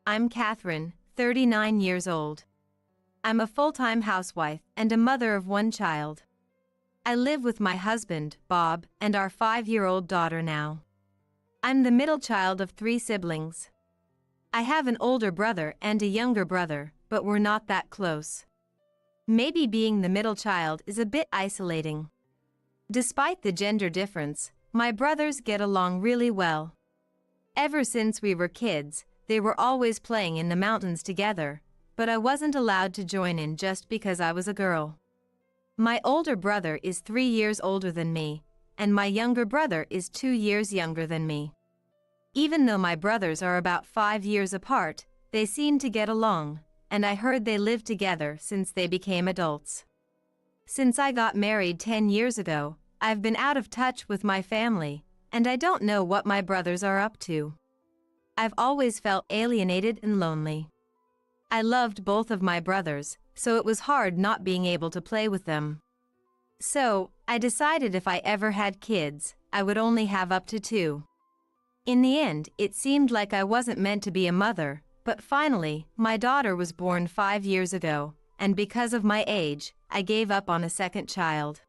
I'm Catherine, 39 years old. I'm a full-time housewife and a mother of one child. I live with my husband, Bob, and our 5-year-old daughter now. I'm the middle child of 3 siblings. I have an older brother and a younger brother, but we're not that close. Maybe being the middle child is a bit isolating. Despite the gender difference, my brothers get along really well. Ever since we were kids, they were always playing in the mountains together, but I wasn't allowed to join in just because I was a girl. My older brother is 3 years older than me, and my younger brother is 2 years younger than me. Even though my brothers are about 5 years apart, they seem to get along, and I heard they live together since they became adults. Since I got married 10 years ago, I've been out of touch with my family, and I don't know what my brothers are up to. I've always felt alienated and lonely. I loved both of my brothers, so it was hard not being able to play with them. So, I decided if I ever had kids, I would only have up to 2. In the end, it seemed like I wasn't meant to be a mother, but finally, my daughter was born 5 years ago, and because of my age, I gave up on a second child.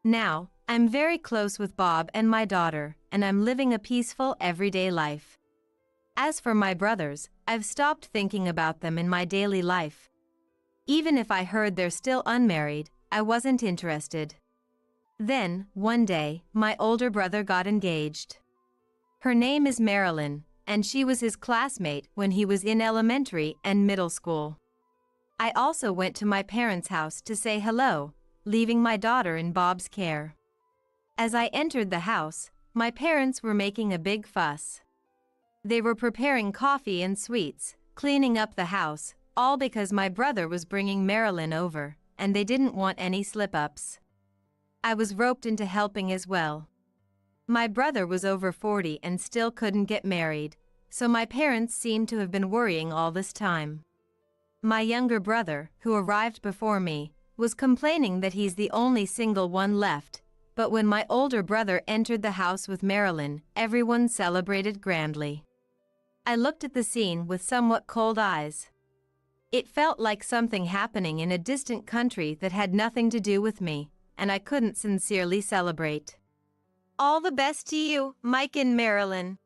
Now, I'm very close with Bob and my daughter, and I'm living a peaceful, everyday life. As for my brothers, I've stopped thinking about them in my daily life. Even if I heard they're still unmarried, I wasn't interested. Then, one day, my older brother got engaged. Her name is Marilyn, and she was his classmate when he was in elementary and middle school. I also went to my parents' house to say hello, leaving my daughter in Bob's care. As I entered the house, my parents were making a big fuss. They were preparing coffee and sweets, cleaning up the house, all because my brother was bringing Marilyn over, and they didn't want any slip-ups. I was roped into helping as well. My brother was over 40 and still couldn't get married, so my parents seemed to have been worrying all this time. My younger brother, who arrived before me, was complaining that he's the only single one left, but when my older brother entered the house with Marilyn, everyone celebrated grandly. I looked at the scene with somewhat cold eyes. It felt like something happening in a distant country that had nothing to do with me, and I couldn't sincerely celebrate. "All the best to you, Mike and Marilyn."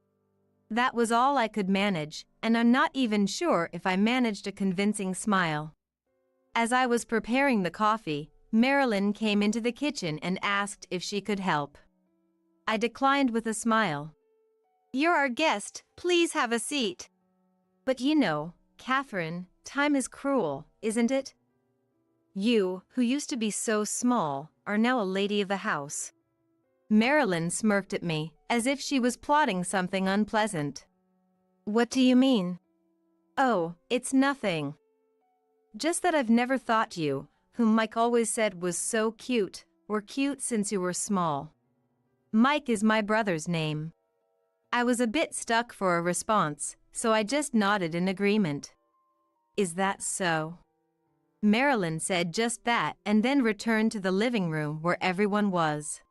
That was all I could manage, and I'm not even sure if I managed a convincing smile. As I was preparing the coffee, Marilyn came into the kitchen and asked if she could help. I declined with a smile. "You're our guest, please have a seat." "But you know, Catherine, time is cruel, isn't it? You, who used to be so small, are now a lady of the house." Marilyn smirked at me, as if she was plotting something unpleasant. "What do you mean?" "Oh, it's nothing. Just that I've never thought you, whom Mike always said was so cute, were cute since you were small." Mike is my brother's name. I was a bit stuck for a response, so I just nodded in agreement. "Is that so?" Marilyn said just that and then returned to the living room where everyone was.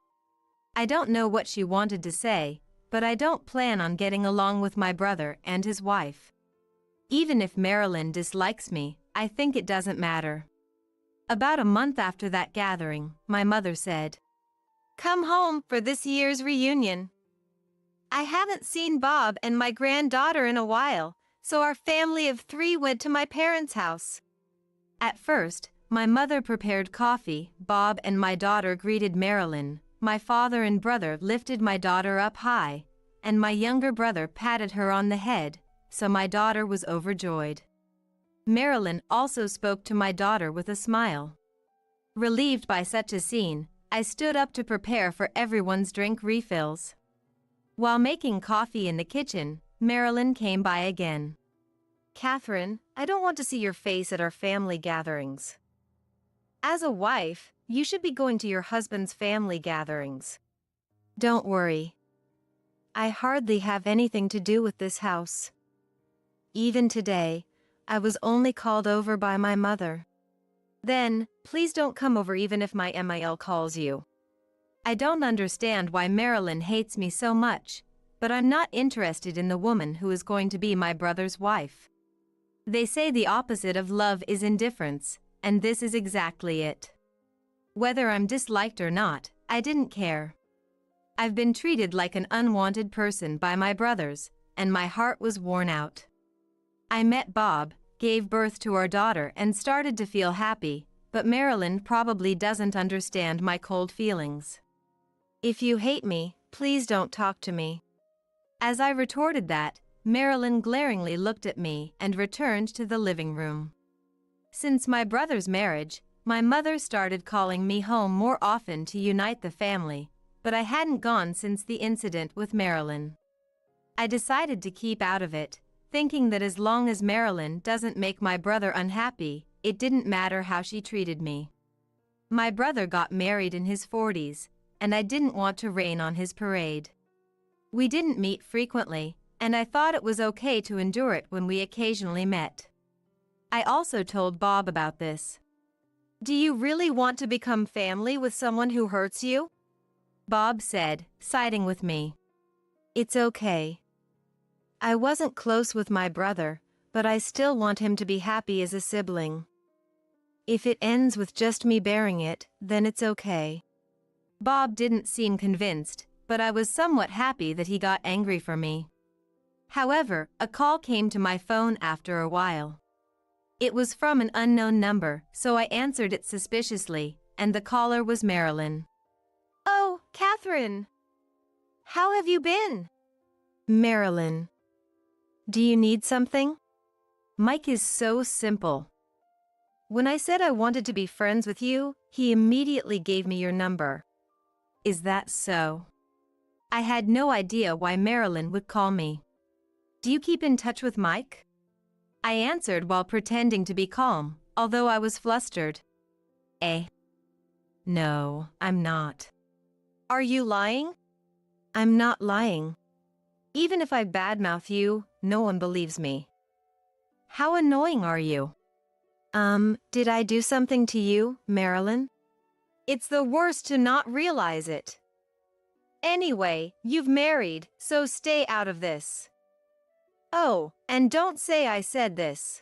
I don't know what she wanted to say, but I don't plan on getting along with my brother and his wife. Even if Marilyn dislikes me, I think it doesn't matter. About a month after that gathering, my mother said, "Come home for this year's reunion." I haven't seen Bob and my granddaughter in a while, so our family of 3 went to my parents' house. At first, my mother prepared coffee, Bob and my daughter greeted Marilyn, my father and brother lifted my daughter up high, and my younger brother patted her on the head, so my daughter was overjoyed. Marilyn also spoke to my daughter with a smile. Relieved by such a scene, I stood up to prepare for everyone's drink refills. While making coffee in the kitchen, Marilyn came by again. "Catherine, I don't want to see your face at our family gatherings. As a wife, you should be going to your husband's family gatherings." "Don't worry. I hardly have anything to do with this house. Even today, I was only called over by my mother." "Then, please don't come over even if my MIL calls you." I don't understand why Marilyn hates me so much, but I'm not interested in the woman who is going to be my brother's wife. They say the opposite of love is indifference, and this is exactly it. Whether I'm disliked or not, I didn't care. I've been treated like an unwanted person by my brothers, and my heart was worn out. I met Bob, gave birth to our daughter, and started to feel happy, but Marilyn probably doesn't understand my cold feelings. If you hate me, please don't talk to me. As I retorted that, Marilyn glaringly looked at me and returned to the living room. Since my brother's marriage, my mother started calling me home more often to unite the family, but I hadn't gone since the incident with Marilyn. I decided to keep out of it, thinking that as long as Marilyn doesn't make my brother unhappy, it didn't matter how she treated me. My brother got married in his 40s, and I didn't want to rain on his parade. We didn't meet frequently, and I thought it was okay to endure it when we occasionally met. I also told Bob about this. Do you really want to become family with someone who hurts you? Bob said, siding with me. It's okay. I wasn't close with my brother, but I still want him to be happy as a sibling. If it ends with just me bearing it, then it's okay. Bob didn't seem convinced, but I was somewhat happy that he got angry for me. However, a call came to my phone after a while. It was from an unknown number, so I answered it suspiciously, and the caller was Marilyn. Oh, Catherine! How have you been? Marilyn. Do you need something? Mike is so simple. When I said I wanted to be friends with you, he immediately gave me your number. Is that so? I had no idea why Marilyn would call me. Do you keep in touch with Mike? I answered while pretending to be calm, although I was flustered. No, I'm not. Are you lying? I'm not lying. Even if I badmouth you, no one believes me. How annoying are you? Did I do something to you, Marilyn? It's the worst to not realize it. Anyway, you've married, so stay out of this. Oh, and don't say I said this.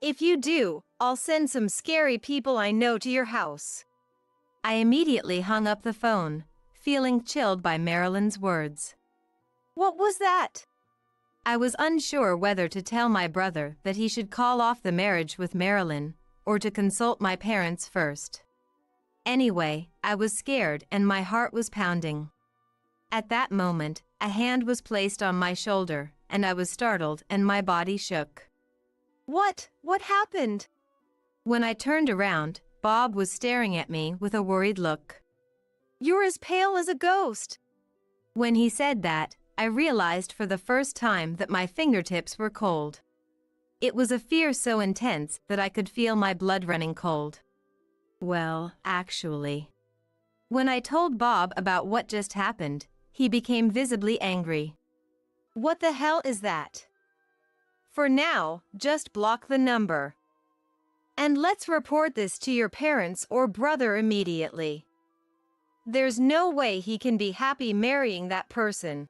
If you do, I'll send some scary people I know to your house. I immediately hung up the phone, feeling chilled by Marilyn's words. What was that? I was unsure whether to tell my brother that he should call off the marriage with Marilyn, or to consult my parents first. Anyway, I was scared and my heart was pounding. At that moment, a hand was placed on my shoulder, and I was startled and my body shook. What happened? When I turned around, Bob was staring at me with a worried look. You're as pale as a ghost. When he said that, I realized for the first time that my fingertips were cold. It was a fear so intense that I could feel my blood running cold. Well, actually. When I told Bob about what just happened, he became visibly angry. What the hell is that? For now, just block the number. And let's report this to your parents or brother immediately. There's no way he can be happy marrying that person.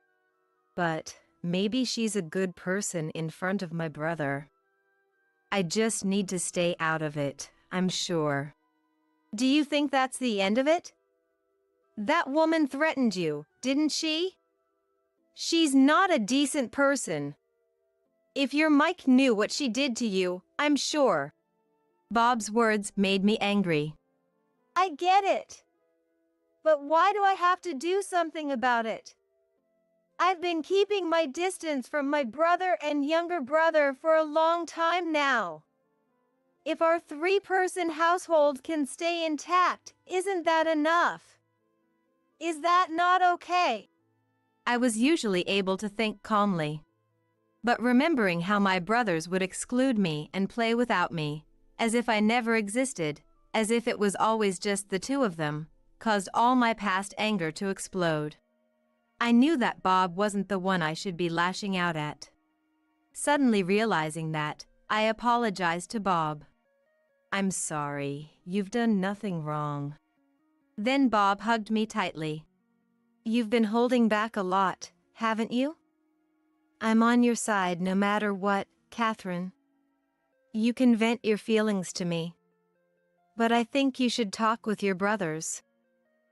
But maybe she's a good person in front of my brother. I just need to stay out of it, I'm sure. Do you think that's the end of it? That woman threatened you, didn't she? She's not a decent person. If your Mike knew what she did to you, I'm sure. Bob's words made me angry. I get it. But why do I have to do something about it? I've been keeping my distance from my brother and younger brother for a long time now. If our three-person household can stay intact, isn't that enough? Is that not okay? I was usually able to think calmly. But remembering how my brothers would exclude me and play without me, as if I never existed, as if it was always just the two of them, caused all my past anger to explode. I knew that Bob wasn't the one I should be lashing out at. Suddenly realizing that, I apologized to Bob. I'm sorry, you've done nothing wrong. Then Bob hugged me tightly. You've been holding back a lot, haven't you? I'm on your side no matter what, Catherine. You can vent your feelings to me. But I think you should talk with your brothers.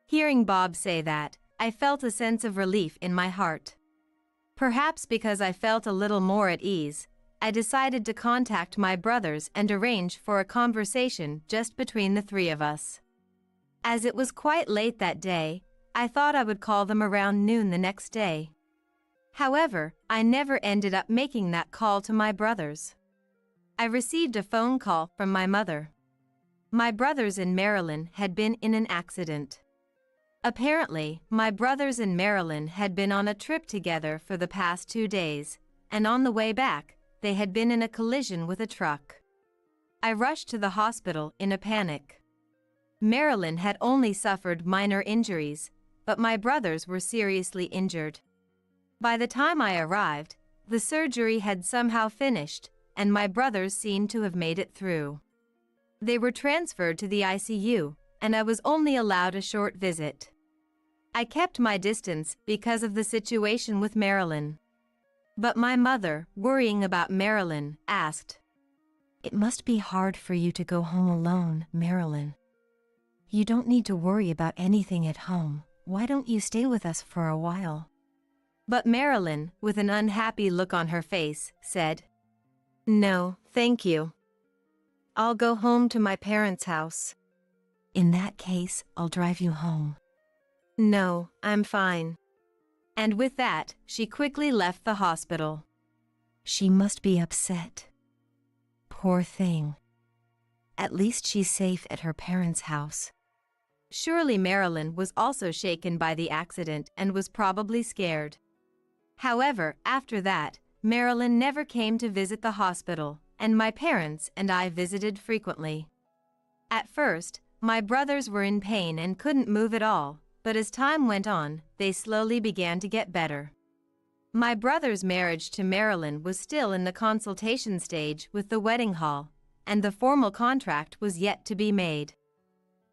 Hearing Bob say that, I felt a sense of relief in my heart. Perhaps because I felt a little more at ease, I decided to contact my brothers and arrange for a conversation just between the three of us. As it was quite late that day, I thought I would call them around noon the next day. However, I never ended up making that call to my brothers. I received a phone call from my mother. My brothers in Maryland had been in an accident. Apparently, my brothers in Maryland had been on a trip together for the past 2 days, and on the way back, they had been in a collision with a truck. I rushed to the hospital in a panic. Marilyn had only suffered minor injuries, but my brothers were seriously injured. By the time I arrived, the surgery had somehow finished, and my brothers seemed to have made it through. They were transferred to the ICU, and I was only allowed a short visit. I kept my distance because of the situation with Marilyn. But my mother, worrying about Marilyn, asked, "It must be hard for you to go home alone, Marilyn. You don't need to worry about anything at home. Why don't you stay with us for a while?" But Marilyn, with an unhappy look on her face, said, "No, thank you. I'll go home to my parents' house." "In that case, I'll drive you home." "No, I'm fine." And with that, she quickly left the hospital. She must be upset. Poor thing. At least she's safe at her parents' house. Surely Marilyn was also shaken by the accident and was probably scared. However, after that, Marilyn never came to visit the hospital, and my parents and I visited frequently. At first, my brothers were in pain and couldn't move at all, but as time went on, they slowly began to get better. My brother's marriage to Marilyn was still in the consultation stage with the wedding hall, and the formal contract was yet to be made.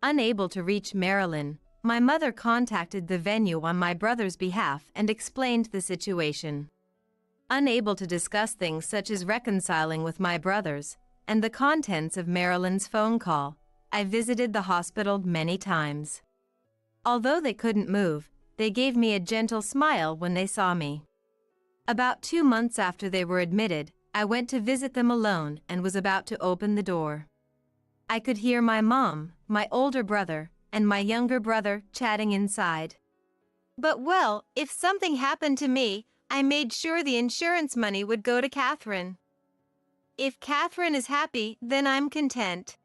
Unable to reach Marilyn, my mother contacted the venue on my brother's behalf and explained the situation. Unable to discuss things such as reconciling with my brothers and the contents of Marilyn's phone call, I visited the hospital many times. Although they couldn't move, they gave me a gentle smile when they saw me. About 2 months after they were admitted, I went to visit them alone and was about to open the door. I could hear my mom, my older brother, and my younger brother chatting inside. But well, if something happened to me, I made sure the insurance money would go to Catherine. If Catherine is happy, then I'm content.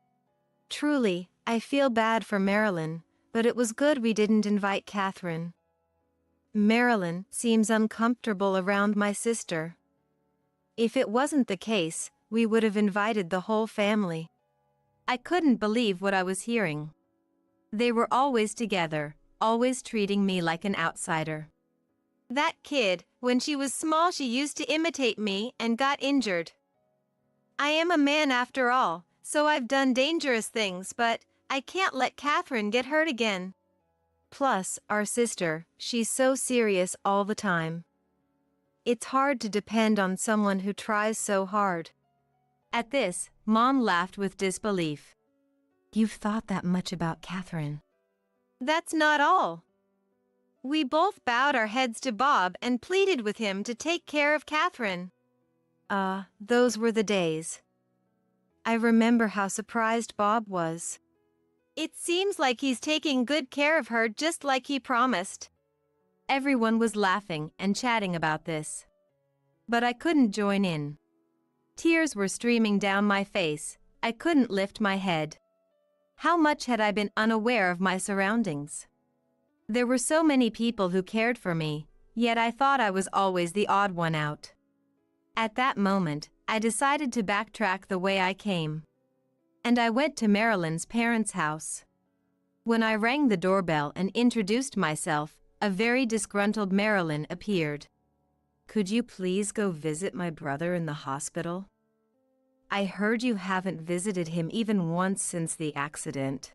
Truly, I feel bad for Marilyn, but it was good we didn't invite Catherine. Marilyn seems uncomfortable around my sister. If it wasn't the case, we would have invited the whole family. I couldn't believe what I was hearing. They were always together, always treating me like an outsider. That kid, when she was small, she used to imitate me and got injured. I am a man after all, so I've done dangerous things, but I can't let Catherine get hurt again. Plus, our sister, she's so serious all the time. It's hard to depend on someone who tries so hard. At this, Mom laughed with disbelief. You've thought that much about Catherine. That's not all. We both bowed our heads to Bob and pleaded with him to take care of Catherine. Those were the days. I remember how surprised Bob was. It seems like he's taking good care of her just like he promised. Everyone was laughing and chatting about this. But I couldn't join in. Tears were streaming down my face. I couldn't lift my head. How much had I been unaware of my surroundings? There were so many people who cared for me, yet I thought I was always the odd one out. At that moment, I decided to backtrack the way I came. And I went to Marilyn's parents' house. When I rang the doorbell and introduced myself, a very disgruntled Marilyn appeared. Could you please go visit my brother in the hospital? I heard you haven't visited him even once since the accident.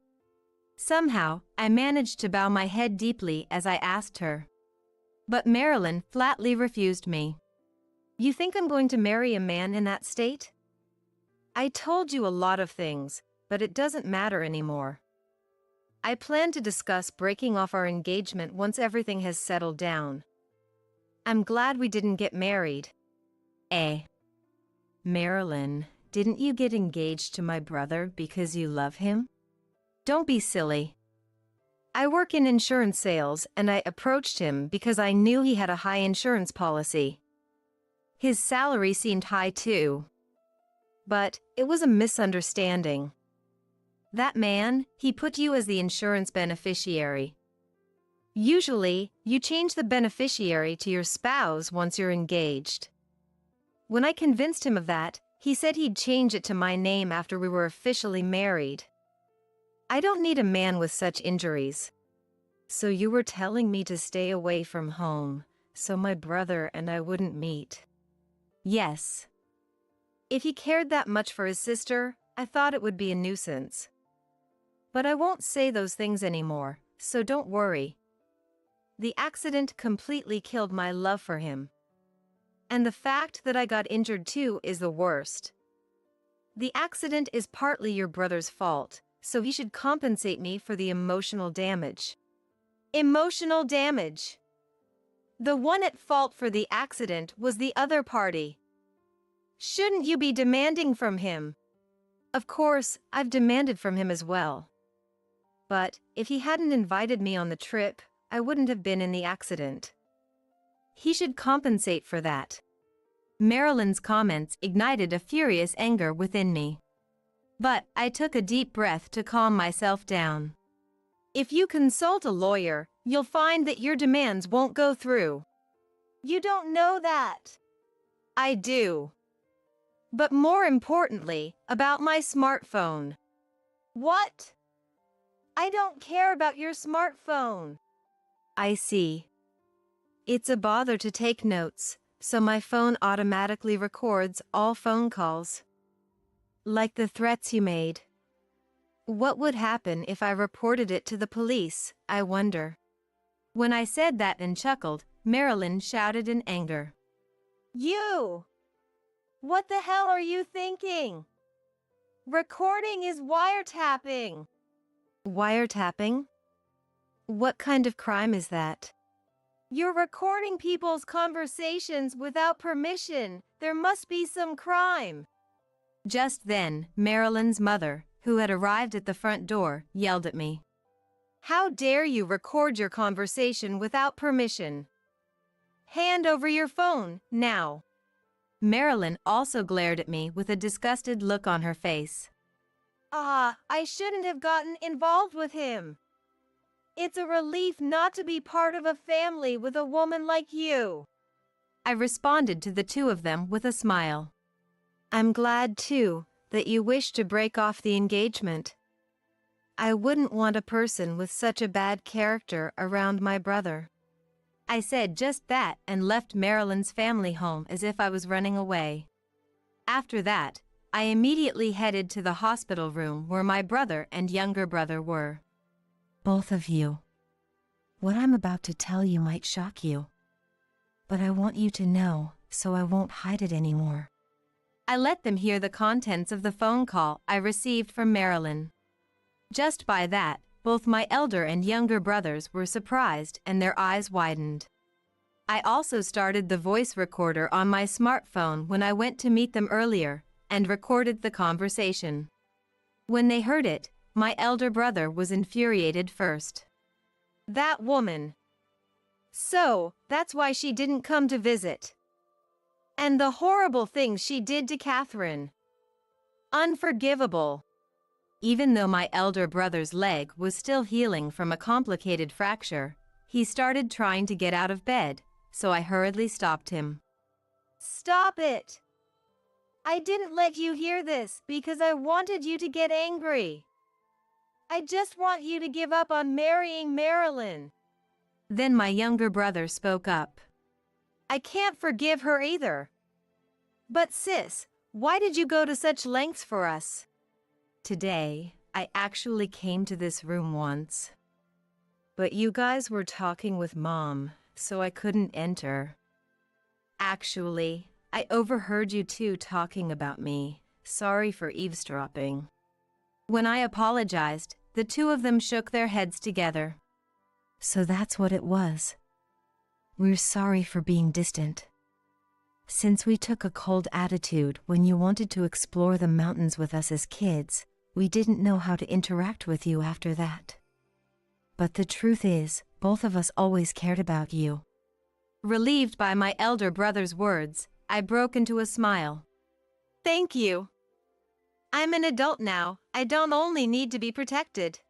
Somehow, I managed to bow my head deeply as I asked her. But Marilyn flatly refused me. You think I'm going to marry a man in that state? I told you a lot of things, but it doesn't matter anymore. I plan to discuss breaking off our engagement once everything has settled down. I'm glad we didn't get married. Marilyn, didn't you get engaged to my brother because you love him? Don't be silly. I work in insurance sales and I approached him because I knew he had a high insurance policy. His salary seemed high too. But it was a misunderstanding. That man, he put you as the insurance beneficiary. Usually, you change the beneficiary to your spouse once you're engaged. When I convinced him of that, he said he'd change it to my name after we were officially married. I don't need a man with such injuries. So you were telling me to stay away from home, so my brother and I wouldn't meet. Yes. If he cared that much for his sister, I thought it would be a nuisance. But I won't say those things anymore, so don't worry. The accident completely killed my love for him. And the fact that I got injured too is the worst. The accident is partly your brother's fault, so he should compensate me for the emotional damage. Emotional damage. The one at fault for the accident was the other party. Shouldn't you be demanding from him? Of course, I've demanded from him as well. But if he hadn't invited me on the trip, I wouldn't have been in the accident. He should compensate for that. Marilyn's comments ignited a furious anger within me. But I took a deep breath to calm myself down. If you consult a lawyer, you'll find that your demands won't go through. You don't know that. I do. But more importantly, about my smartphone. What? I don't care about your smartphone. I see. It's a bother to take notes, so my phone automatically records all phone calls. Like the threats you made. What would happen if I reported it to the police, I wonder? When I said that and chuckled, Marilyn shouted in anger. You! What the hell are you thinking? Recording is wiretapping. Wiretapping? What kind of crime is that? You're recording people's conversations without permission. There must be some crime. Just then, Marilyn's mother, who had arrived at the front door, yelled at me. How dare you record your conversation without permission? Hand over your phone, now. Marilyn also glared at me with a disgusted look on her face. I shouldn't have gotten involved with him. It's a relief not to be part of a family with a woman like you. I responded to the two of them with a smile. I'm glad, too, that you wish to break off the engagement. I wouldn't want a person with such a bad character around my brother. I said just that and left Marilyn's family home as if I was running away. After that, I immediately headed to the hospital room where my brother and younger brother were. Both of you. What I'm about to tell you might shock you. But I want you to know, so I won't hide it anymore. I let them hear the contents of the phone call I received from Marilyn. Just by that, both my elder and younger brothers were surprised and their eyes widened. I also started the voice recorder on my smartphone when I went to meet them earlier and recorded the conversation. When they heard it, my elder brother was infuriated first. That woman. So, that's why she didn't come to visit. And the horrible things she did to Catherine. Unforgivable. Even though my elder brother's leg was still healing from a complicated fracture, he started trying to get out of bed, so I hurriedly stopped him. Stop it! I didn't let you hear this because I wanted you to get angry. I just want you to give up on marrying Marilyn. Then my younger brother spoke up. I can't forgive her either. But sis, why did you go to such lengths for us? Today, I actually came to this room once. But you guys were talking with Mom, so I couldn't enter. Actually, I overheard you two talking about me, Sorry for eavesdropping. When I apologized, the two of them shook their heads together. So that's what it was. We're sorry for being distant. Since we took a cold attitude when you wanted to explore the mountains with us as kids, we didn't know how to interact with you after that. But the truth is, both of us always cared about you. Relieved by my elder brother's words, I broke into a smile. Thank you. I'm an adult now. I don't only need to be protected.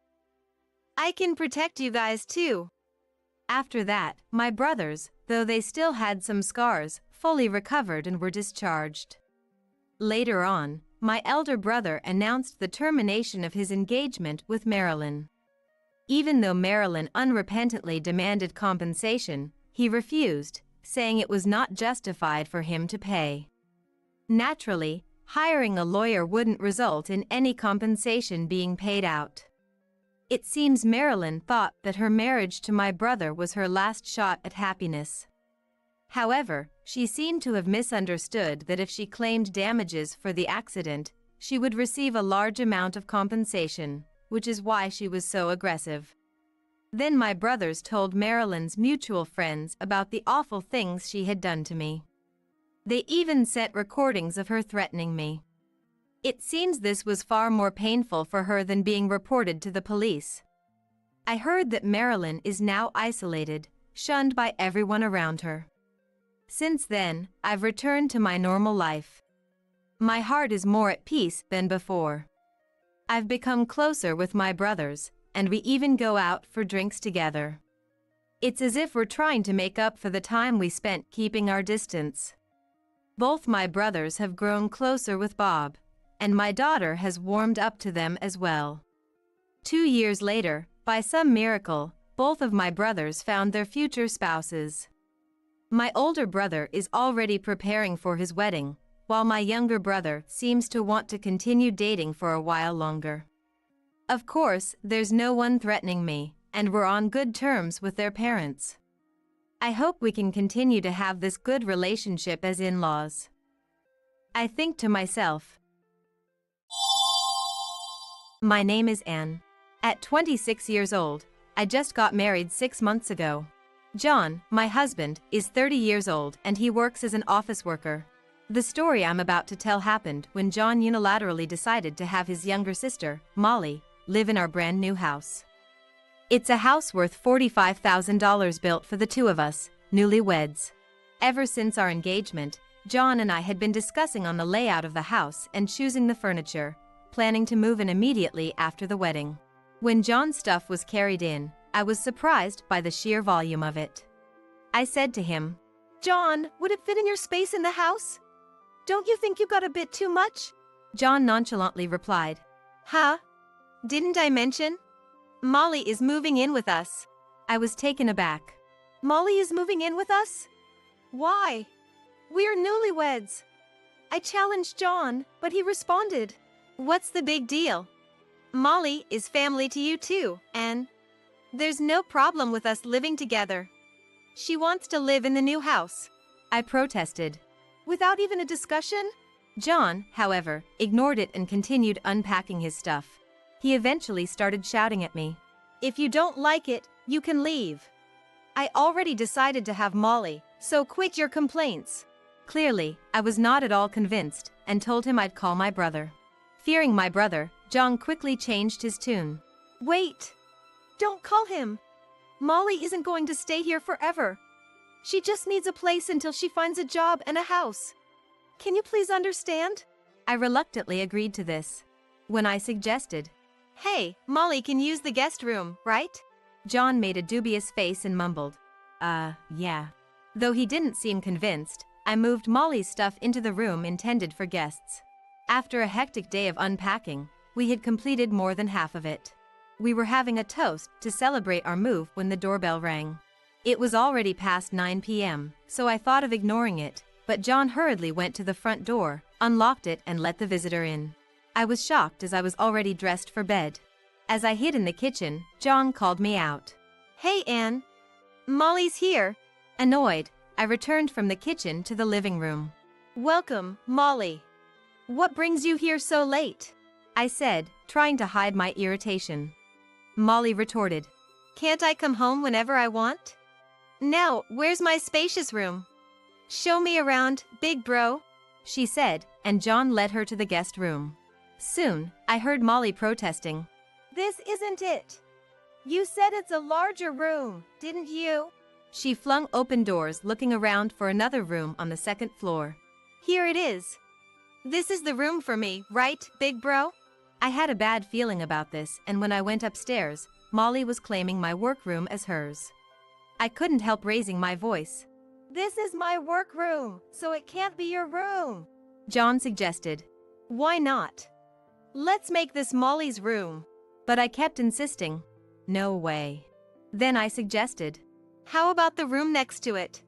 I can protect you guys too. After that, my brothers, though they still had some scars, fully recovered and were discharged. Later on, my elder brother announced the termination of his engagement with Marilyn. Even though Marilyn unrepentantly demanded compensation, he refused, saying it was not justified for him to pay. Naturally, hiring a lawyer wouldn't result in any compensation being paid out. It seems Marilyn thought that her marriage to my brother was her last shot at happiness. However, she seemed to have misunderstood that if she claimed damages for the accident, she would receive a large amount of compensation, which is why she was so aggressive. Then my brothers told Marilyn's mutual friends about the awful things she had done to me. They even sent recordings of her threatening me. It seems this was far more painful for her than being reported to the police. I heard that Marilyn is now isolated, shunned by everyone around her. Since then, I've returned to my normal life. My heart is more at peace than before. I've become closer with my brothers, and we even go out for drinks together. It's as if we're trying to make up for the time we spent keeping our distance. Both my brothers have grown closer with Bob, and my daughter has warmed up to them as well. 2 years later, by some miracle, both of my brothers found their future spouses. My older brother is already preparing for his wedding, while my younger brother seems to want to continue dating for a while longer. Of course, there's no one threatening me, and we're on good terms with their parents. I hope we can continue to have this good relationship as in-laws. I think to myself, my name is Anne. At 26 years old, I just got married 6 months ago. John, my husband, is 30 years old and he works as an office worker. The story I'm about to tell happened when John unilaterally decided to have his younger sister, Molly, live in our brand new house. It's a house worth $45,000 built for the two of us, newlyweds. Ever since our engagement, John and I had been discussing on the layout of the house and choosing the furniture, planning to move in immediately after the wedding. When John's stuff was carried in, I was surprised by the sheer volume of it. I said to him, "John, would it fit in your space in the house? Don't you think you got a bit too much?" John nonchalantly replied, "Huh? Didn't I mention? Molly is moving in with us." I was taken aback. "Molly is moving in with us? Why? We're newlyweds." I challenged John, but he responded, "What's the big deal? Molly is family to you too, and there's no problem with us living together. She wants to live in the new house." I protested. "Without even a discussion?" John, however, ignored it and continued unpacking his stuff. He eventually started shouting at me, "If you don't like it, you can leave. I already decided to have Molly, so quit your complaints." Clearly, I was not at all convinced and told him I'd call my brother. Fearing my brother, John quickly changed his tune. "Wait! Don't call him. Molly isn't going to stay here forever. She just needs a place until she finds a job and a house. Can you please understand?" I reluctantly agreed to this. When I suggested, "Hey, Molly can use the guest room, right?" John made a dubious face and mumbled, yeah." Though he didn't seem convinced, I moved Molly's stuff into the room intended for guests. After a hectic day of unpacking, we had completed more than half of it. We were having a toast to celebrate our move when the doorbell rang. It was already past 9 p.m., so I thought of ignoring it, but John hurriedly went to the front door, unlocked it and let the visitor in. I was shocked as I was already dressed for bed. As I hid in the kitchen, John called me out. "Hey, Anne. Molly's here." Annoyed, I returned from the kitchen to the living room. "Welcome, Molly. What brings you here so late? I said, trying to hide my irritation. Molly retorted. Can't I come home whenever I want? Now, where's my spacious room? Show me around, big bro, she said, and John led her to the guest room. Soon, I heard Molly protesting. This isn't it. You said it's a larger room, didn't you? She flung open doors, looking around for another room on the second floor. Here it is. This is the room for me, right, big bro? I had a bad feeling about this, and when I went upstairs, Molly was claiming my workroom as hers. I couldn't help raising my voice. This is my workroom, so it can't be your room, John suggested. Why not? Let's make this Molly's room. But I kept insisting. No way. Then I suggested. How about the room next to it?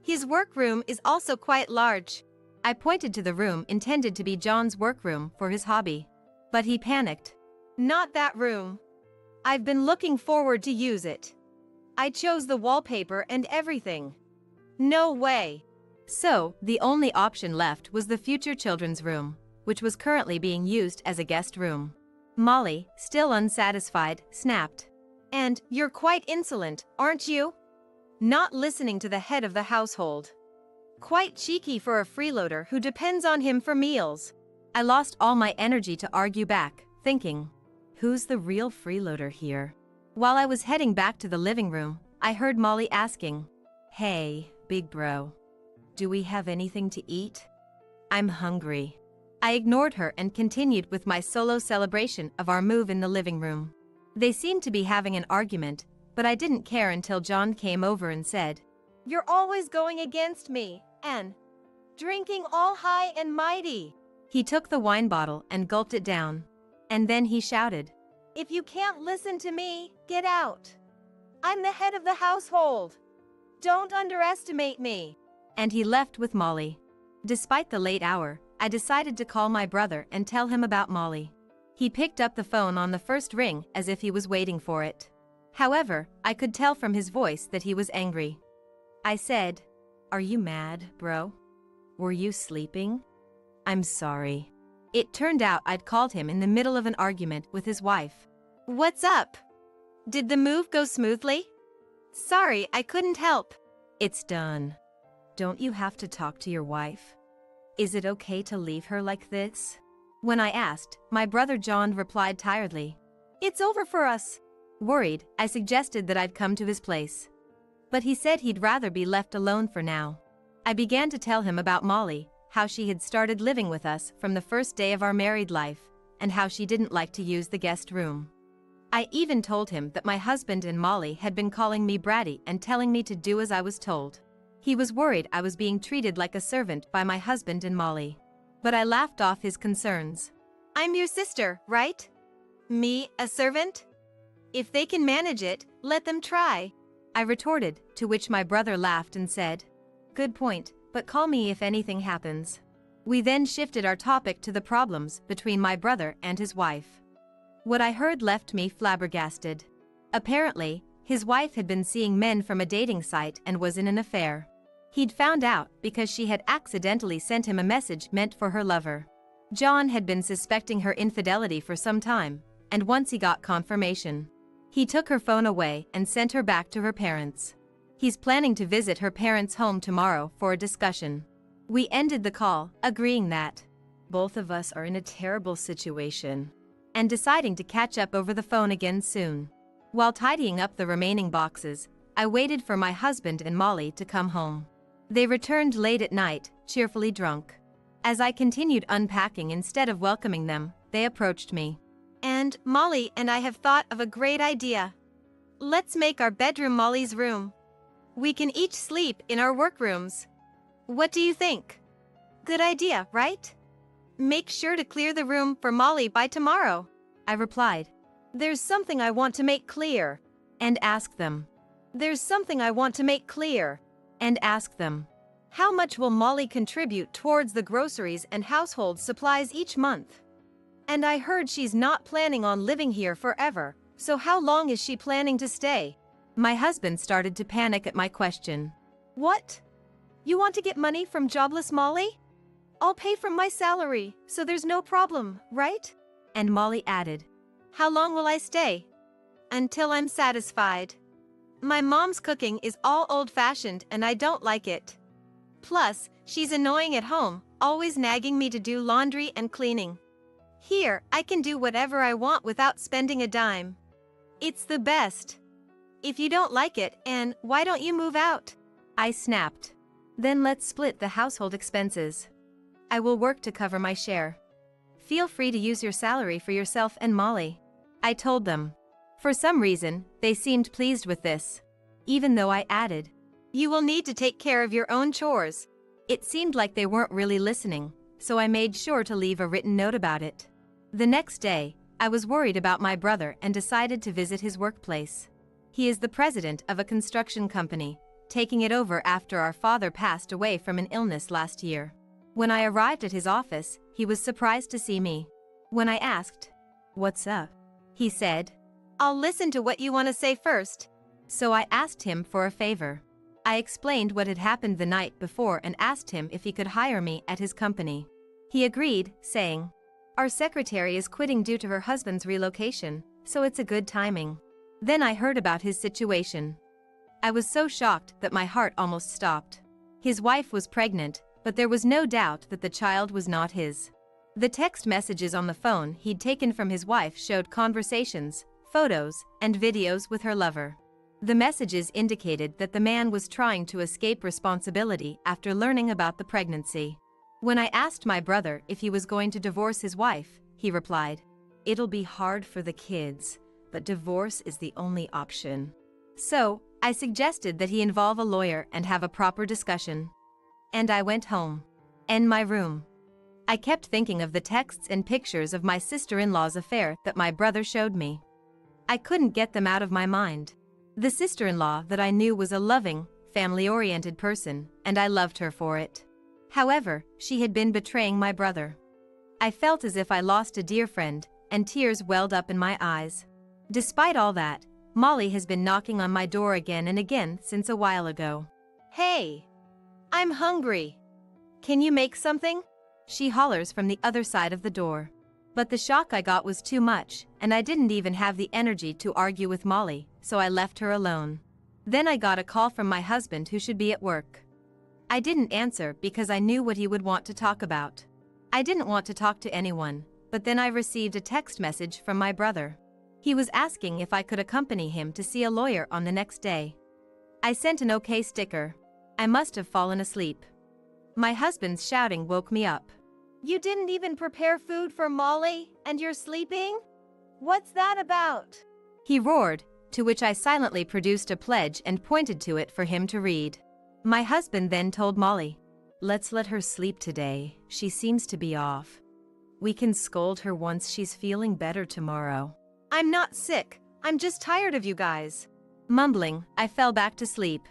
His workroom is also quite large. I pointed to the room intended to be John's workroom for his hobby. But he panicked. Not that room. I've been looking forward to use it. I chose the wallpaper and everything. No way. So, the only option left was the future children's room, which was currently being used as a guest room. Molly, still unsatisfied, snapped. And you're quite insolent, aren't you? Not listening to the head of the household. Quite cheeky for a freeloader who depends on him for meals. I lost all my energy to argue back, thinking, who's the real freeloader here? While I was heading back to the living room, I heard Molly asking, Hey, big bro. Do we have anything to eat? I'm hungry. I ignored her and continued with my solo celebration of our move in the living room. They seemed to be having an argument, but I didn't care until John came over and said, You're always going against me, and drinking all high and mighty. He took the wine bottle and gulped it down. And then he shouted, If you can't listen to me, get out. I'm the head of the household. Don't underestimate me. And he left with Molly. Despite the late hour, I decided to call my brother and tell him about Molly. He picked up the phone on the first ring as if he was waiting for it. However, I could tell from his voice that he was angry. I said, Are you mad, bro? Were you sleeping? I'm sorry. It turned out I'd called him in the middle of an argument with his wife. What's up? Did the move go smoothly? Sorry, I couldn't help. It's done. Don't you have to talk to your wife? Is it okay to leave her like this? When I asked, my brother John replied tiredly. It's over for us. Worried, I suggested that I'd come to his place. But he said he'd rather be left alone for now. I began to tell him about Molly, how she had started living with us from the first day of our married life, and how she didn't like to use the guest room. I even told him that my husband and Molly had been calling me bratty and telling me to do as I was told. He was worried I was being treated like a servant by my husband and Molly. But I laughed off his concerns. I'm your sister, right? Me, a servant? If they can manage it, let them try. I retorted, to which my brother laughed and said, Good point, but call me if anything happens. We then shifted our topic to the problems between my brother and his wife. What I heard left me flabbergasted. Apparently, his wife had been seeing men from a dating site and was in an affair. He'd found out because she had accidentally sent him a message meant for her lover. John had been suspecting her infidelity for some time, and once he got confirmation, he took her phone away and sent her back to her parents. He's planning to visit her parents' home tomorrow for a discussion. We ended the call, agreeing that both of us are in a terrible situation, and deciding to catch up over the phone again soon. While tidying up the remaining boxes, I waited for my husband and Molly to come home. They returned late at night, cheerfully drunk. As I continued unpacking instead of welcoming them, they approached me. And Molly and I have thought of a great idea. Let's make our bedroom Molly's room. We can each sleep in our workrooms. What do you think? Good idea, right? Make sure to clear the room for Molly by tomorrow, I replied. There's something I want to make clear. And ask them. There's something I want to make clear. And ask them. How much will Molly contribute towards the groceries and household supplies each month? And I heard she's not planning on living here forever, so how long is she planning to stay? My husband started to panic at my question. What? You want to get money from jobless Molly? I'll pay from my salary, so there's no problem, right? And Molly added, how long will I stay? Until I'm satisfied. My mom's cooking is all old-fashioned and I don't like it. Plus, she's annoying at home, always nagging me to do laundry and cleaning. Here, I can do whatever I want without spending a dime. It's the best. If you don't like it, Anne, why don't you move out? I snapped. Then let's split the household expenses. I will work to cover my share. Feel free to use your salary for yourself and Molly. I told them. For some reason, they seemed pleased with this. Even though I added, you will need to take care of your own chores. It seemed like they weren't really listening, so I made sure to leave a written note about it. The next day, I was worried about my brother and decided to visit his workplace. He is the president of a construction company, taking it over after our father passed away from an illness last year. When I arrived at his office, he was surprised to see me. When I asked, what's up? He said, I'll listen to what you want to say first. So I asked him for a favor. I explained what had happened the night before and asked him if he could hire me at his company. He agreed, saying, our secretary is quitting due to her husband's relocation, so it's a good timing. Then I heard about his situation. I was so shocked that my heart almost stopped. His wife was pregnant, but there was no doubt that the child was not his. The text messages on the phone he'd taken from his wife showed conversations, photos, and videos with her lover. The messages indicated that the man was trying to escape responsibility after learning about the pregnancy. When I asked my brother if he was going to divorce his wife, he replied, it'll be hard for the kids, but divorce is the only option. So, I suggested that he involve a lawyer and have a proper discussion. And I went home. In my room. I kept thinking of the texts and pictures of my sister-in-law's affair that my brother showed me. I couldn't get them out of my mind. The sister-in-law that I knew was a loving, family-oriented person, and I loved her for it. However, she had been betraying my brother. I felt as if I lost a dear friend, and tears welled up in my eyes. Despite all that, Molly has been knocking on my door again and again since a while ago. Hey! I'm hungry. Can you make something? She hollers from the other side of the door. But the shock I got was too much, and I didn't even have the energy to argue with Molly, so I left her alone. Then I got a call from my husband who should be at work. I didn't answer because I knew what he would want to talk about. I didn't want to talk to anyone, but then I received a text message from my brother. He was asking if I could accompany him to see a lawyer on the next day. I sent an okay sticker. I must have fallen asleep. My husband's shouting woke me up. You didn't even prepare food for Molly, and you're sleeping? What's that about? He roared, to which I silently produced a pledge and pointed to it for him to read. My husband then told Molly, let's let her sleep today, she seems to be off. We can scold her once she's feeling better tomorrow. I'm not sick, I'm just tired of you guys. Mumbling, I fell back to sleep.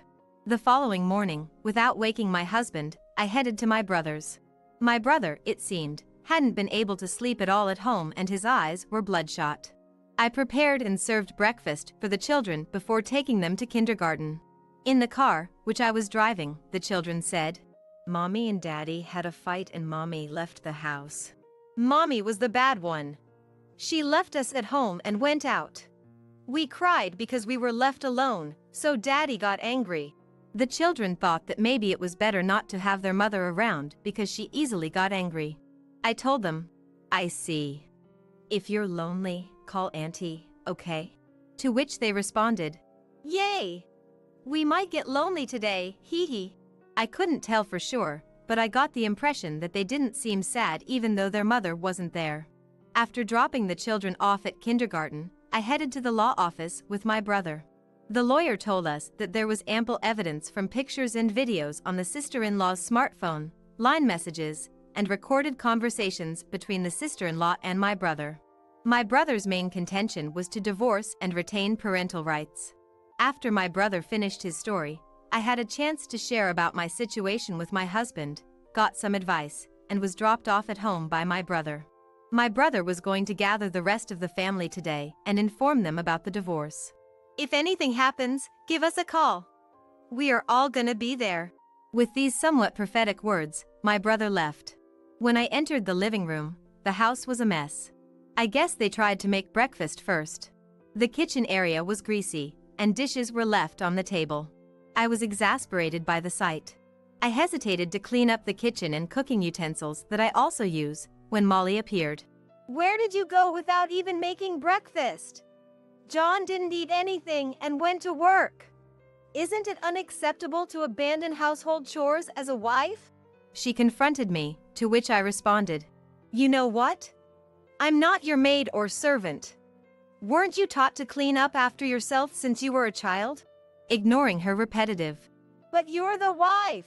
The following morning, without waking my husband, I headed to my brother's. My brother, it seemed, hadn't been able to sleep at all at home and his eyes were bloodshot. I prepared and served breakfast for the children before taking them to kindergarten. In the car, which I was driving, the children said, Mommy and Daddy had a fight and Mommy left the house. Mommy was the bad one. She left us at home and went out. We cried because we were left alone, so Daddy got angry. The children thought that maybe it was better not to have their mother around because she easily got angry. I told them, I see. If you're lonely, call Auntie, okay? To which they responded, Yay! We might get lonely today, hee hee. I couldn't tell for sure, but I got the impression that they didn't seem sad even though their mother wasn't there. After dropping the children off at kindergarten, I headed to the law office with my brother. The lawyer told us that there was ample evidence from pictures and videos on the sister-in-law's smartphone, line messages, and recorded conversations between the sister-in-law and my brother. My brother's main contention was to divorce and retain parental rights. After my brother finished his story, I had a chance to share about my situation with my husband, got some advice, and was dropped off at home by my brother. My brother was going to gather the rest of the family today and inform them about the divorce. If anything happens, give us a call. We are all gonna be there. With these somewhat prophetic words, my brother left. When I entered the living room, the house was a mess. I guess they tried to make breakfast first. The kitchen area was greasy, and dishes were left on the table. I was exasperated by the sight. I hesitated to clean up the kitchen and cooking utensils that I also use when Molly appeared. Where did you go without even making breakfast? John didn't eat anything and went to work. Isn't it unacceptable to abandon household chores as a wife? She confronted me, to which I responded, You know what? I'm not your maid or servant. Weren't you taught to clean up after yourself since you were a child? ignoring her repetitive. But you're the wife.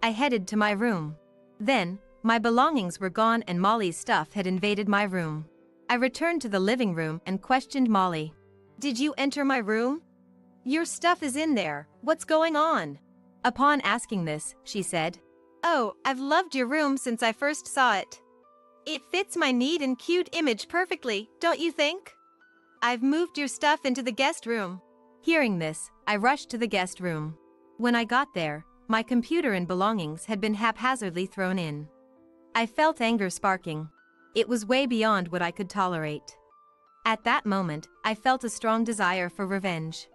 I headed to my room. Then, my belongings were gone and Molly's stuff had invaded my room. I returned to the living room and questioned Molly. Did you enter my room? Your stuff is in there. What's going on? Upon asking this, she said, Oh, I've loved your room since I first saw it. It fits my neat and cute image perfectly, don't you think? I've moved your stuff into the guest room. Hearing this, I rushed to the guest room. When I got there, my computer and belongings had been haphazardly thrown in. I felt anger sparking. It was way beyond what I could tolerate. At that moment, I felt a strong desire for revenge.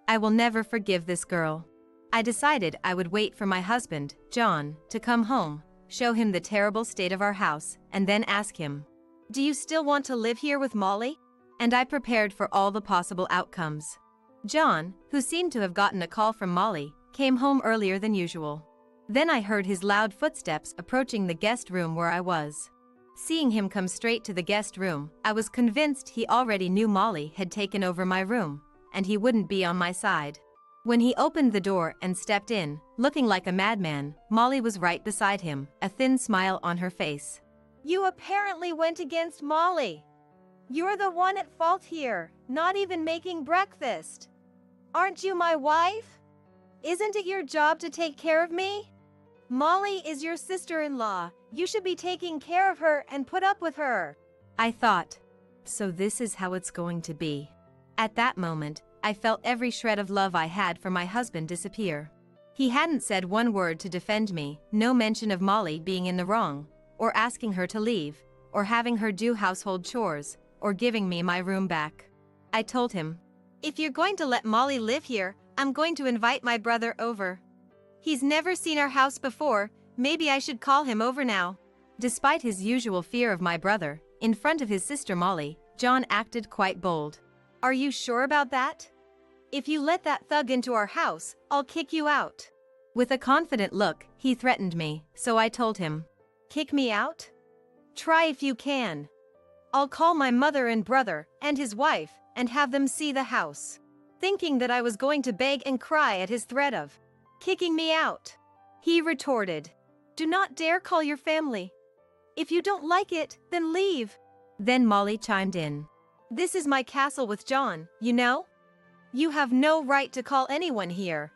I will never forgive this girl. I decided I would wait for my husband, John, to come home, show him the terrible state of our house, and then ask him, Do you still want to live here with Molly? And I prepared for all the possible outcomes. John, who seemed to have gotten a call from Molly, came home earlier than usual. Then I heard his loud footsteps approaching the guest room where I was. Seeing him come straight to the guest room, I was convinced he already knew Molly had taken over my room, and he wouldn't be on my side. When he opened the door and stepped in, looking like a madman, Molly was right beside him, a thin smile on her face. You apparently went against Molly. You're the one at fault here, not even making breakfast. Aren't you my wife? Isn't it your job to take care of me? Molly is your sister-in-law. You should be taking care of her and put up with her. I thought, so this is how it's going to be. At that moment, I felt every shred of love I had for my husband disappear. He hadn't said one word to defend me, no mention of Molly being in the wrong, or asking her to leave, or having her do household chores, or giving me my room back. I told him, If you're going to let Molly live here, I'm going to invite my brother over. He's never seen our house before, maybe I should call him over now. Despite his usual fear of my brother, in front of his sister Molly, John acted quite bold. Are you sure about that? If you let that thug into our house, I'll kick you out. With a confident look, he threatened me, so I told him, Kick me out? Try if you can. I'll call my mother and brother, and his wife, and have them see the house. Thinking that I was going to beg and cry at his threat of kicking me out. He retorted, Do not dare call your family. If you don't like it, then leave. Then Molly chimed in. This is my castle with John, you know? You have no right to call anyone here.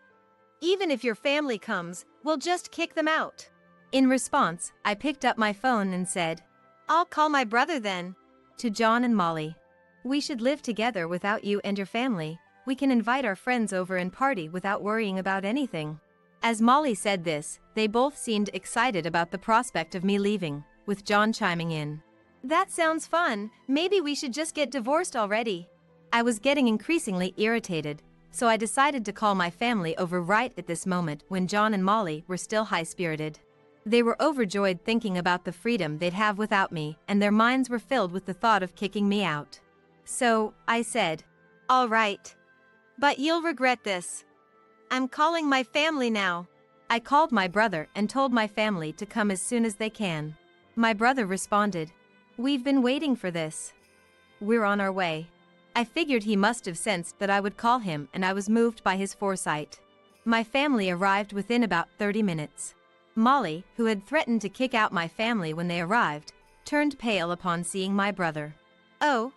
Even if your family comes, we'll just kick them out. In response, I picked up my phone and said, I'll call my brother then. To John and Molly, we should live together without you and your family. We can invite our friends over and party without worrying about anything. As Molly said this, they both seemed excited about the prospect of me leaving, with John chiming in. That sounds fun. Maybe we should just get divorced already. I was getting increasingly irritated, so I decided to call my family over right at this moment when John and Molly were still high-spirited. They were overjoyed thinking about the freedom they'd have without me, and their minds were filled with the thought of kicking me out. So, I said, All right. But you'll regret this. I'm calling my family now. I called my brother and told my family to come as soon as they can. My brother responded, We've been waiting for this. We're on our way. I figured he must have sensed that I would call him, and I was moved by his foresight. My family arrived within about 30 minutes. Molly, who had threatened to kick out my family when they arrived, turned pale upon seeing my brother. Oh,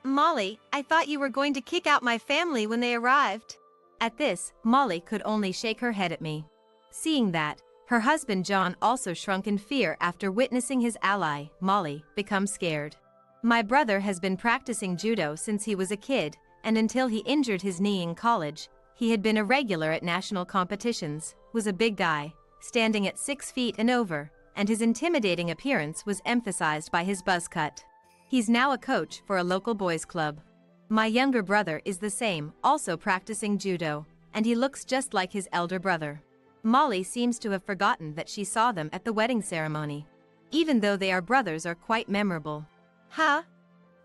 Molly, I thought you were going to kick out my family when they arrived. At this, Molly could only shake her head at me. Seeing that, her husband John also shrunk in fear after witnessing his ally, Molly, become scared. My brother has been practicing judo since he was a kid, and until he injured his knee in college, he had been a regular at national competitions, was a big guy, standing at 6 feet and over, and his intimidating appearance was emphasized by his buzz cut. He's now a coach for a local boys' club. My younger brother is the same, also practicing judo, and he looks just like his elder brother. Molly seems to have forgotten that she saw them at the wedding ceremony. Even though they are brothers are quite memorable. Huh?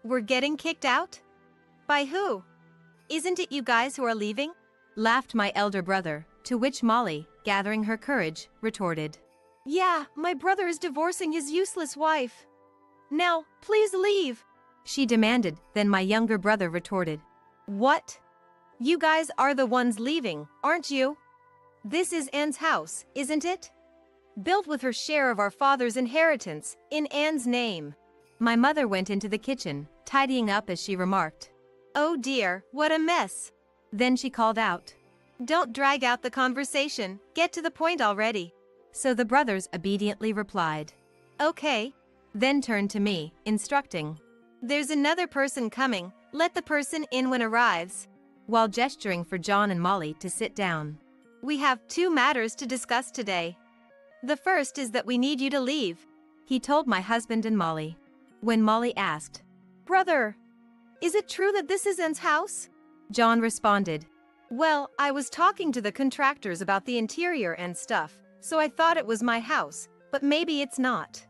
We're getting kicked out? By who? Isn't it you guys who are leaving? Laughed my elder brother, to which Molly, gathering her courage, retorted. Yeah, my brother is divorcing his useless wife. Now, please leave. She demanded, then my younger brother retorted. What? You guys are the ones leaving, aren't you? This is Anne's house, isn't it? Built with her share of our father's inheritance, in Anne's name. My mother went into the kitchen, tidying up as she remarked. Oh dear, what a mess. Then she called out. Don't drag out the conversation, get to the point already. So the brothers obediently replied. Okay. Then turned to me, instructing. There's another person coming, let the person in when arrives. While gesturing for John and Molly to sit down. We have 2 matters to discuss today. The first is that we need you to leave. He told my husband and Molly. When Molly asked, Brother, is it true that this is Anne's house? John responded. Well, I was talking to the contractors about the interior and stuff, so I thought it was my house, but maybe it's not.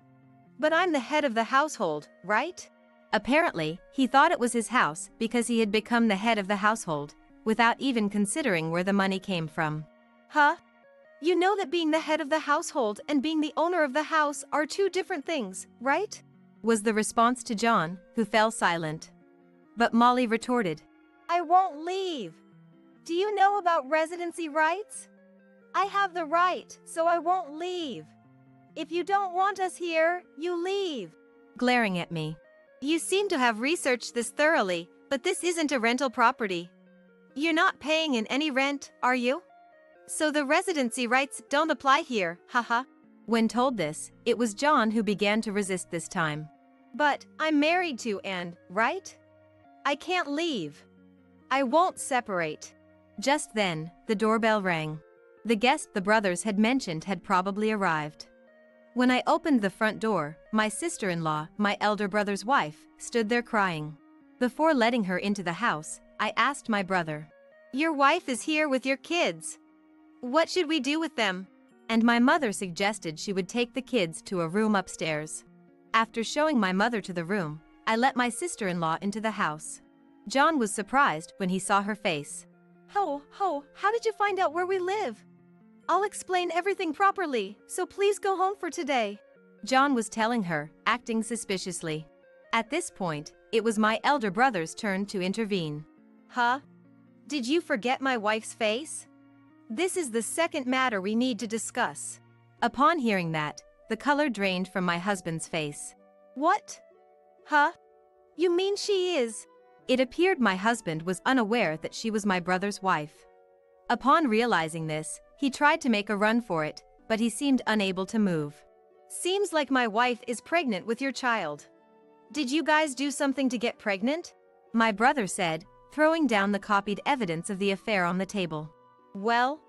But I'm the head of the household, right? Apparently, he thought it was his house because he had become the head of the household, without even considering where the money came from. Huh? You know that being the head of the household and being the owner of the house are 2 different things, right? Was the response to John, who fell silent. But Molly retorted. I won't leave. Do you know about residency rights? I have the right, so I won't leave. If you don't want us here, you leave. Glaring at me. You seem to have researched this thoroughly, but this isn't a rental property. You're not paying in any rent, are you? So the residency rights don't apply here, haha. When told this, it was John who began to resist this time. But I'm married to Anne, right? I can't leave. I won't separate. Just then, the doorbell rang. The guest the brothers had mentioned had probably arrived. When I opened the front door, my sister-in-law, my elder brother's wife, stood there crying. Before letting her into the house, I asked my brother. Your wife is here with your kids. What should we do with them? And my mother suggested she would take the kids to a room upstairs. After showing my mother to the room, I let my sister-in-law into the house. John was surprised when he saw her face. How did you find out where we live? I'll explain everything properly, so please go home for today. John was telling her, acting suspiciously. At this point, it was my elder brother's turn to intervene. Huh? Did you forget my wife's face? This is the second matter we need to discuss. Upon hearing that, the color drained from my husband's face. What? Huh? You mean she is? It appeared my husband was unaware that she was my brother's wife. Upon realizing this, he tried to make a run for it, but he seemed unable to move. Seems like my wife is pregnant with your child. Did you guys do something to get pregnant? My brother said, throwing down the copied evidence of the affair on the table. Well,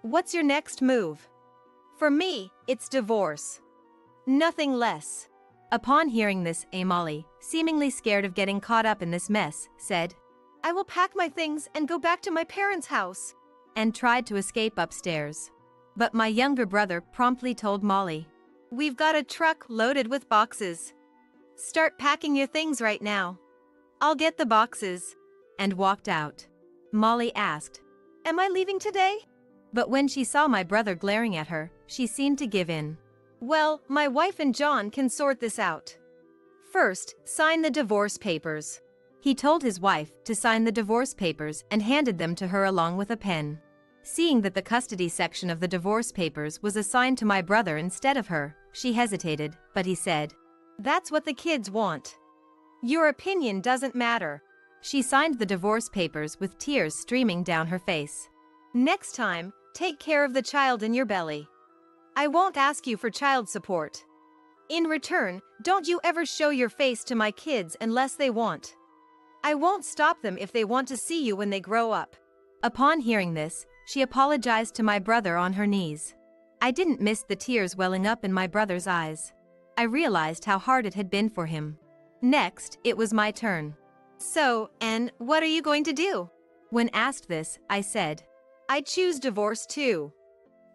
what's your next move? For me, it's divorce. Nothing less. Upon hearing this, Molly, seemingly scared of getting caught up in this mess, said, I will pack my things and go back to my parents' house. And tried to escape upstairs. But my younger brother promptly told Molly, We've got a truck loaded with boxes. Start packing your things right now. I'll get the boxes. And walked out. Molly asked, Am I leaving today? But when she saw my brother glaring at her, she seemed to give in. Well, my wife and John can sort this out. First, sign the divorce papers. He told his wife to sign the divorce papers and handed them to her along with a pen. Seeing that the custody section of the divorce papers was assigned to my brother instead of her, she hesitated, but he said, That's what the kids want. Your opinion doesn't matter. She signed the divorce papers with tears streaming down her face. Next time, take care of the child in your belly. I won't ask you for child support. In return, don't you ever show your face to my kids unless they want. I won't stop them if they want to see you when they grow up. Upon hearing this, she apologized to my brother on her knees. I didn't miss the tears welling up in my brother's eyes. I realized how hard it had been for him. Next, it was my turn. So, and what are you going to do? When asked this, I said, I choose divorce too.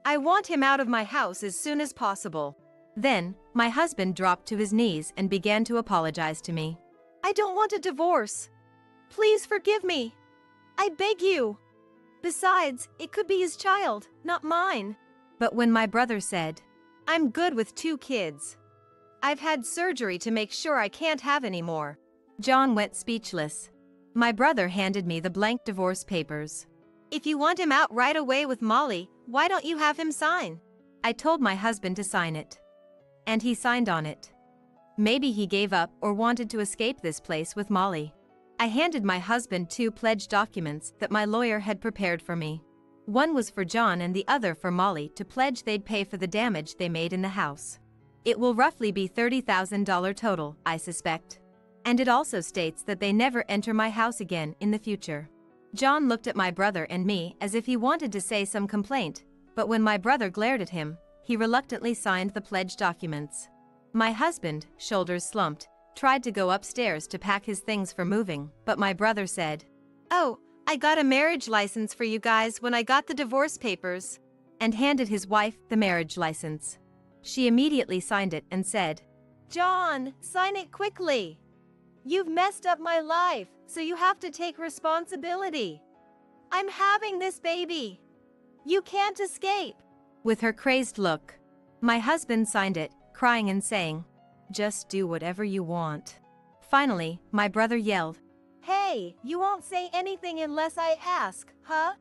I want him out of my house as soon as possible. Then, my husband dropped to his knees and began to apologize to me. I don't want a divorce. Please forgive me. I beg you. Besides, it could be his child, not mine. But when my brother said, I'm good with 2 kids. I've had surgery to make sure I can't have any more. John went speechless. My brother handed me the blank divorce papers. If you want him out right away with Molly, why don't you have him sign? I told my husband to sign it. And he signed on it. Maybe he gave up or wanted to escape this place with Molly. I handed my husband 2 pledge documents that my lawyer had prepared for me. One was for John and the other for Molly to pledge they'd pay for the damage they made in the house. It will roughly be $30,000 total, I suspect. And it also states that they never enter my house again in the future. John looked at my brother and me as if he wanted to say some complaint, but when my brother glared at him, he reluctantly signed the pledge documents. My husband, shoulders slumped, tried to go upstairs to pack his things for moving, but my brother said, Oh, I got a marriage license for you guys when I got the divorce papers. And handed his wife the marriage license. She immediately signed it and said, John, sign it quickly. You've messed up my life, so you have to take responsibility. I'm having this baby. You can't escape. With her crazed look, my husband signed it, crying and saying, Just do whatever you want. Finally, my brother yelled, Hey, you won't say anything unless I ask, huh?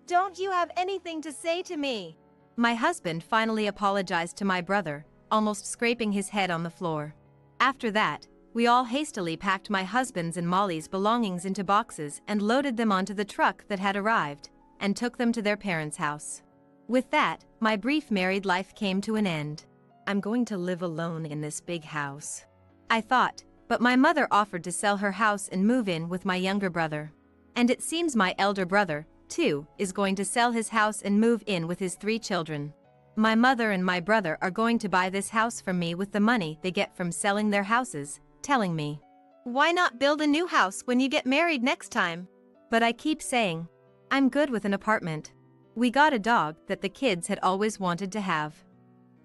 Don't you have anything to say to me? My husband finally apologized to my brother, almost scraping his head on the floor. After that, we all hastily packed my husband's and Molly's belongings into boxes and loaded them onto the truck that had arrived, and took them to their parents' house. With that, my brief married life came to an end. I'm going to live alone in this big house, I thought, but my mother offered to sell her house and move in with my younger brother. And it seems my elder brother, too, is going to sell his house and move in with his 3 children. My mother and my brother are going to buy this house from me with the money they get from selling their houses, telling me, Why not build a new house when you get married next time? But I keep saying, I'm good with an apartment. We got a dog that the kids had always wanted to have.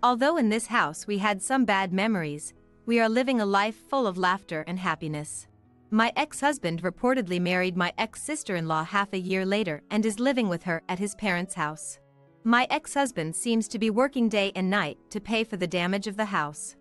Although in this house we had some bad memories, we are living a life full of laughter and happiness. My ex-husband reportedly married my ex-sister-in-law half a year later and is living with her at his parents' house. My ex-husband seems to be working day and night to pay for the damage of the house.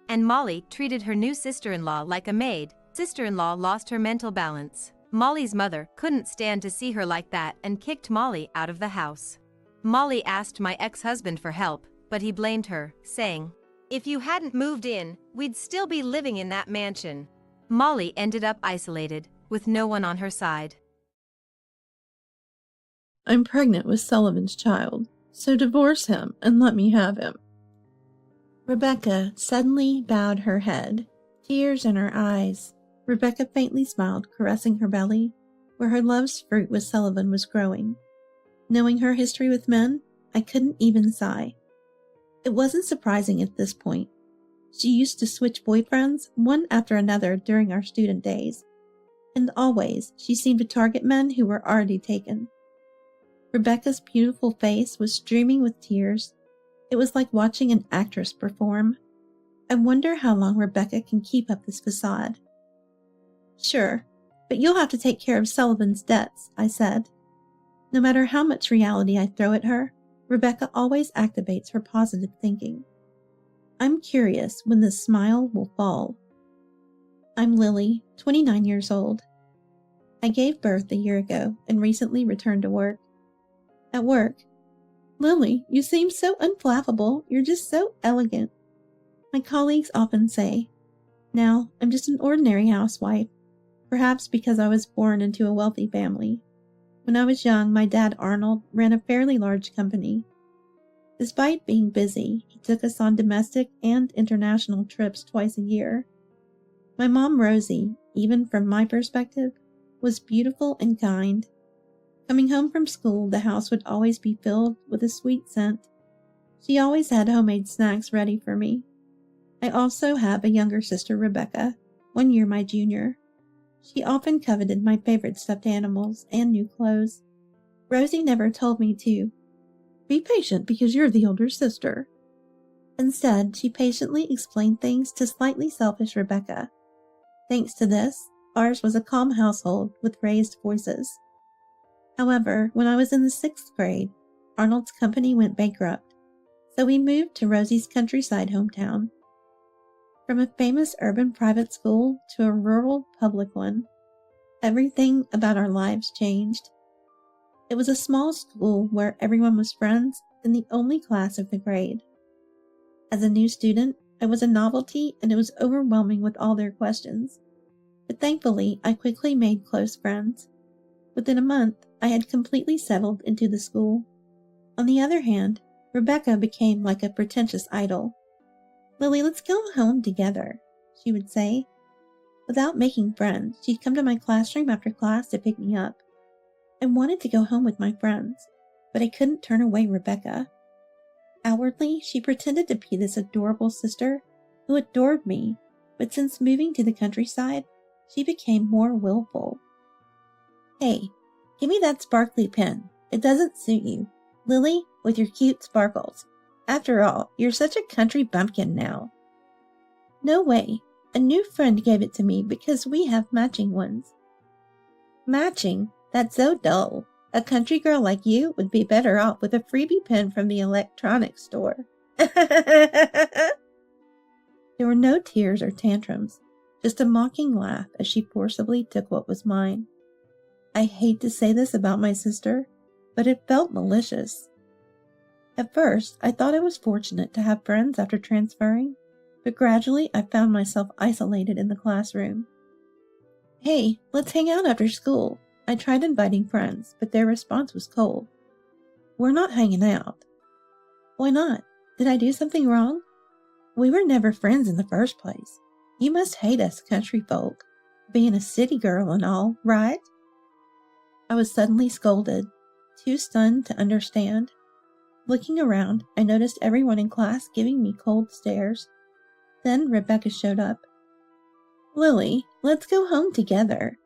And Molly treated her new sister-in-law like a maid. Sister-in-law lost her mental balance. Molly's mother couldn't stand to see her like that and kicked Molly out of the house. Molly asked my ex-husband for help, but he blamed her, saying, If you hadn't moved in, we'd still be living in that mansion. Molly ended up isolated, with no one on her side. I'm pregnant with Sullivan's child, so divorce him and let me have him. Rebecca suddenly bowed her head, tears in her eyes. Rebecca faintly smiled, caressing her belly, where her love's fruit with Sullivan was growing. Knowing her history with men, I couldn't even sigh. It wasn't surprising at this point. She used to switch boyfriends, one after another, during our student days, and always she seemed to target men who were already taken. Rebecca's beautiful face was streaming with tears. It was like watching an actress perform. I wonder how long Rebecca can keep up this facade. Sure, but you'll have to take care of Sullivan's debts, I said. No matter how much reality I throw at her, Rebecca always activates her positive thinking. I'm curious when this smile will fall. I'm Lily, 29 years old. I gave birth a year ago and recently returned to work. At work, Lily, you seem so unflappable. You're just so elegant. My colleagues often say, now I'm just an ordinary housewife, perhaps because I was born into a wealthy family. When I was young, my dad Arnold ran a fairly large company. Despite being busy, he took us on domestic and international trips twice a year. My mom, Rosie, even from my perspective, was beautiful and kind. Coming home from school, the house would always be filled with a sweet scent. She always had homemade snacks ready for me. I also have a younger sister, Rebecca, 1 year my junior. She often coveted my favorite stuffed animals and new clothes. Rosie never told me to be patient because you're the older sister. Instead, she patiently explained things to slightly selfish Rebecca. Thanks to this, ours was a calm household with raised voices. However, when I was in the 6th grade, Arnold's company went bankrupt, so we moved to Rosie's countryside hometown. From a famous urban private school to a rural public one, everything about our lives changed. It was a small school where everyone was friends in the only class of the grade. As a new student, I was a novelty and it was overwhelming with all their questions. But thankfully, I quickly made close friends. Within a month, I had completely settled into the school. On the other hand, Rebecca became like a pretentious idol. "Lily, let's go home together," she would say. Without making friends, she'd come to my classroom after class to pick me up. I wanted to go home with my friends, but I couldn't turn away Rebecca. Outwardly, she pretended to be this adorable sister who adored me, but since moving to the countryside, she became more willful. "Hey, give me that sparkly pen. It doesn't suit you. Lily, with your cute sparkles. After all, you're such a country bumpkin now." "No way. A new friend gave it to me because we have matching ones." "Matching? That's so dull. A country girl like you would be better off with a freebie pen from the electronics store." There were no tears or tantrums, just a mocking laugh as she forcibly took what was mine. I hate to say this about my sister, but it felt malicious. At first, I thought I was fortunate to have friends after transferring, but gradually I found myself isolated in the classroom. "Hey, let's hang out after school." I tried inviting friends, but their response was cold. "We're not hanging out." "Why not? Did I do something wrong?" "We were never friends in the first place. You must hate us country folk, being a city girl and all, right?" I was suddenly scolded, too stunned to understand. Looking around, I noticed everyone in class giving me cold stares. Then Rebecca showed up. "Lily, let's go home together."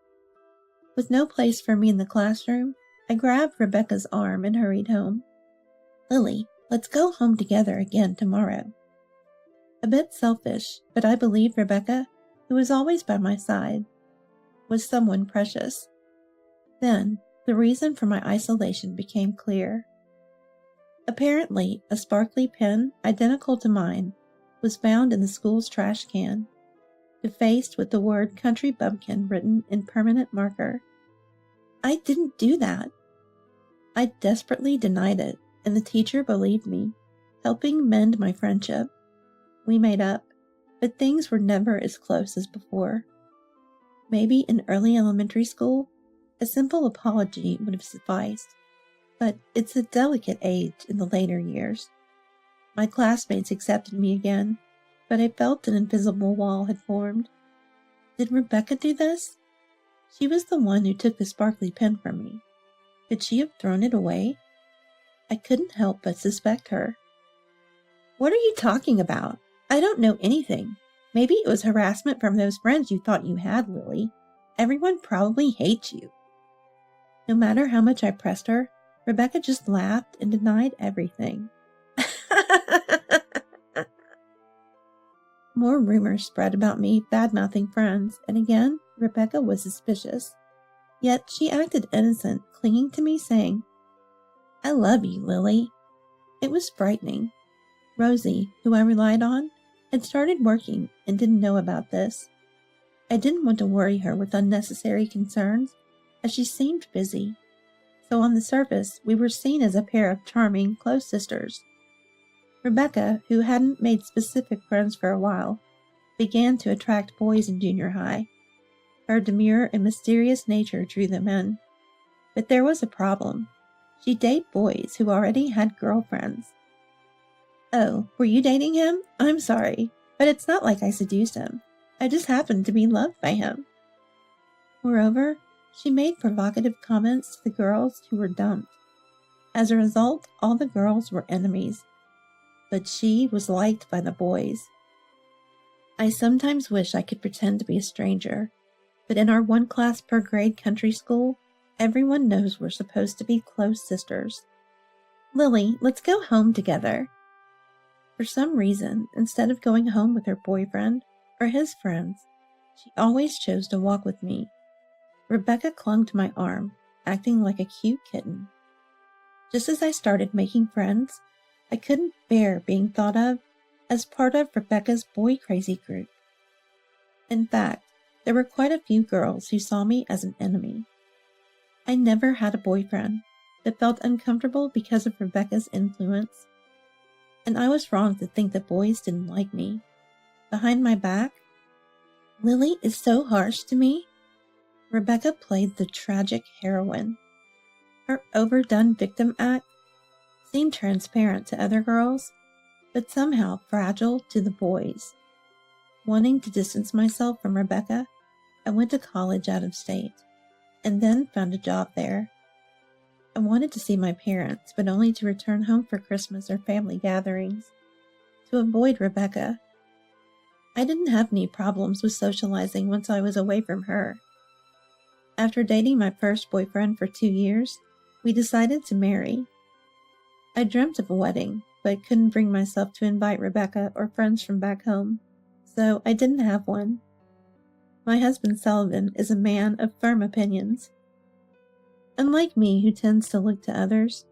With no place for me in the classroom, I grabbed Rebecca's arm and hurried home. "Lily, let's go home together again tomorrow." A bit selfish, but I believed Rebecca, who was always by my side, was someone precious. Then, the reason for my isolation became clear. Apparently, a sparkly pen identical to mine was found in the school's trash can, defaced with the word country bumpkin written in permanent marker. I didn't do that. I desperately denied it, and the teacher believed me, helping mend my friendship. We made up, but things were never as close as before. Maybe in early elementary school, a simple apology would have sufficed, but it's a delicate age in the later years. My classmates accepted me again, but I felt an invisible wall had formed. Did Rebecca do this? She was the one who took the sparkly pen from me. Could she have thrown it away? I couldn't help but suspect her. "What are you talking about? I don't know anything. Maybe it was harassment from those friends you thought you had, Lily. Everyone probably hates you." No matter how much I pressed her, Rebecca just laughed and denied everything. More rumors spread about me bad-mouthing friends, and again, Rebecca was suspicious. Yet she acted innocent, clinging to me, saying, "I love you, Lily." It was frightening. Rosie, who I relied on, had started working and didn't know about this. I didn't want to worry her with unnecessary concerns, as she seemed busy. So on the surface, we were seen as a pair of charming, close sisters. Rebecca, who hadn't made specific friends for a while, began to attract boys in junior high. Her demure and mysterious nature drew them in. But there was a problem. She'd date boys who already had girlfriends. "Oh, were you dating him? I'm sorry, but it's not like I seduced him. I just happened to be loved by him." Moreover, she made provocative comments to the girls who were dumped. As a result, all the girls were enemies. but she was liked by the boys. I sometimes wish I could pretend to be a stranger, but in our one class per grade country school, everyone knows we're supposed to be close sisters. Lily, let's go home together. For some reason, instead of going home with her boyfriend or his friends, she always chose to walk with me. Rebecca clung to my arm, acting like a cute kitten. Just as I started making friends, I couldn't bear being thought of as part of Rebecca's boy-crazy group. In fact, there were quite a few girls who saw me as an enemy. I never had a boyfriend, but felt uncomfortable because of Rebecca's influence. And I was wrong to think that boys didn't like me. Behind my back, Lily is so harsh to me. Rebecca played the tragic heroine. Her overdone victim act seemed transparent to other girls, but somehow fragile to the boys. Wanting to distance myself from Rebecca, I went to college out of state, and then found a job there. I wanted to see my parents, but only to return home for Christmas or family gatherings, to avoid Rebecca. I didn't have any problems with socializing once I was away from her. After dating my first boyfriend for 2 years, we decided to marry. I dreamt of a wedding, but couldn't bring myself to invite Rebecca or friends from back home, so I didn't have one. My husband Sullivan is a man of firm opinions. Unlike me, who tends to look to others,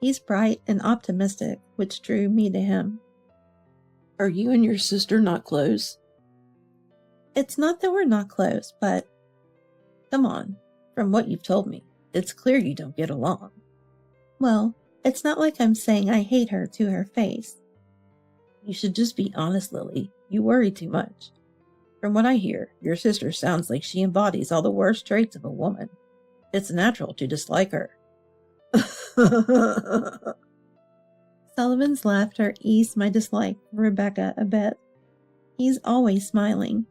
he's bright and optimistic, which drew me to him. Are you and your sister not close? It's not that we're not close, but come on, from what you've told me, it's clear you don't get along. Well, it's not like I'm saying I hate her to her face. You should just be honest, Lily. You worry too much. From what I hear, your sister sounds like she embodies all the worst traits of a woman. It's natural to dislike her. Sullivan's laughter eased my dislike for Rebecca a bit. He's always smiling.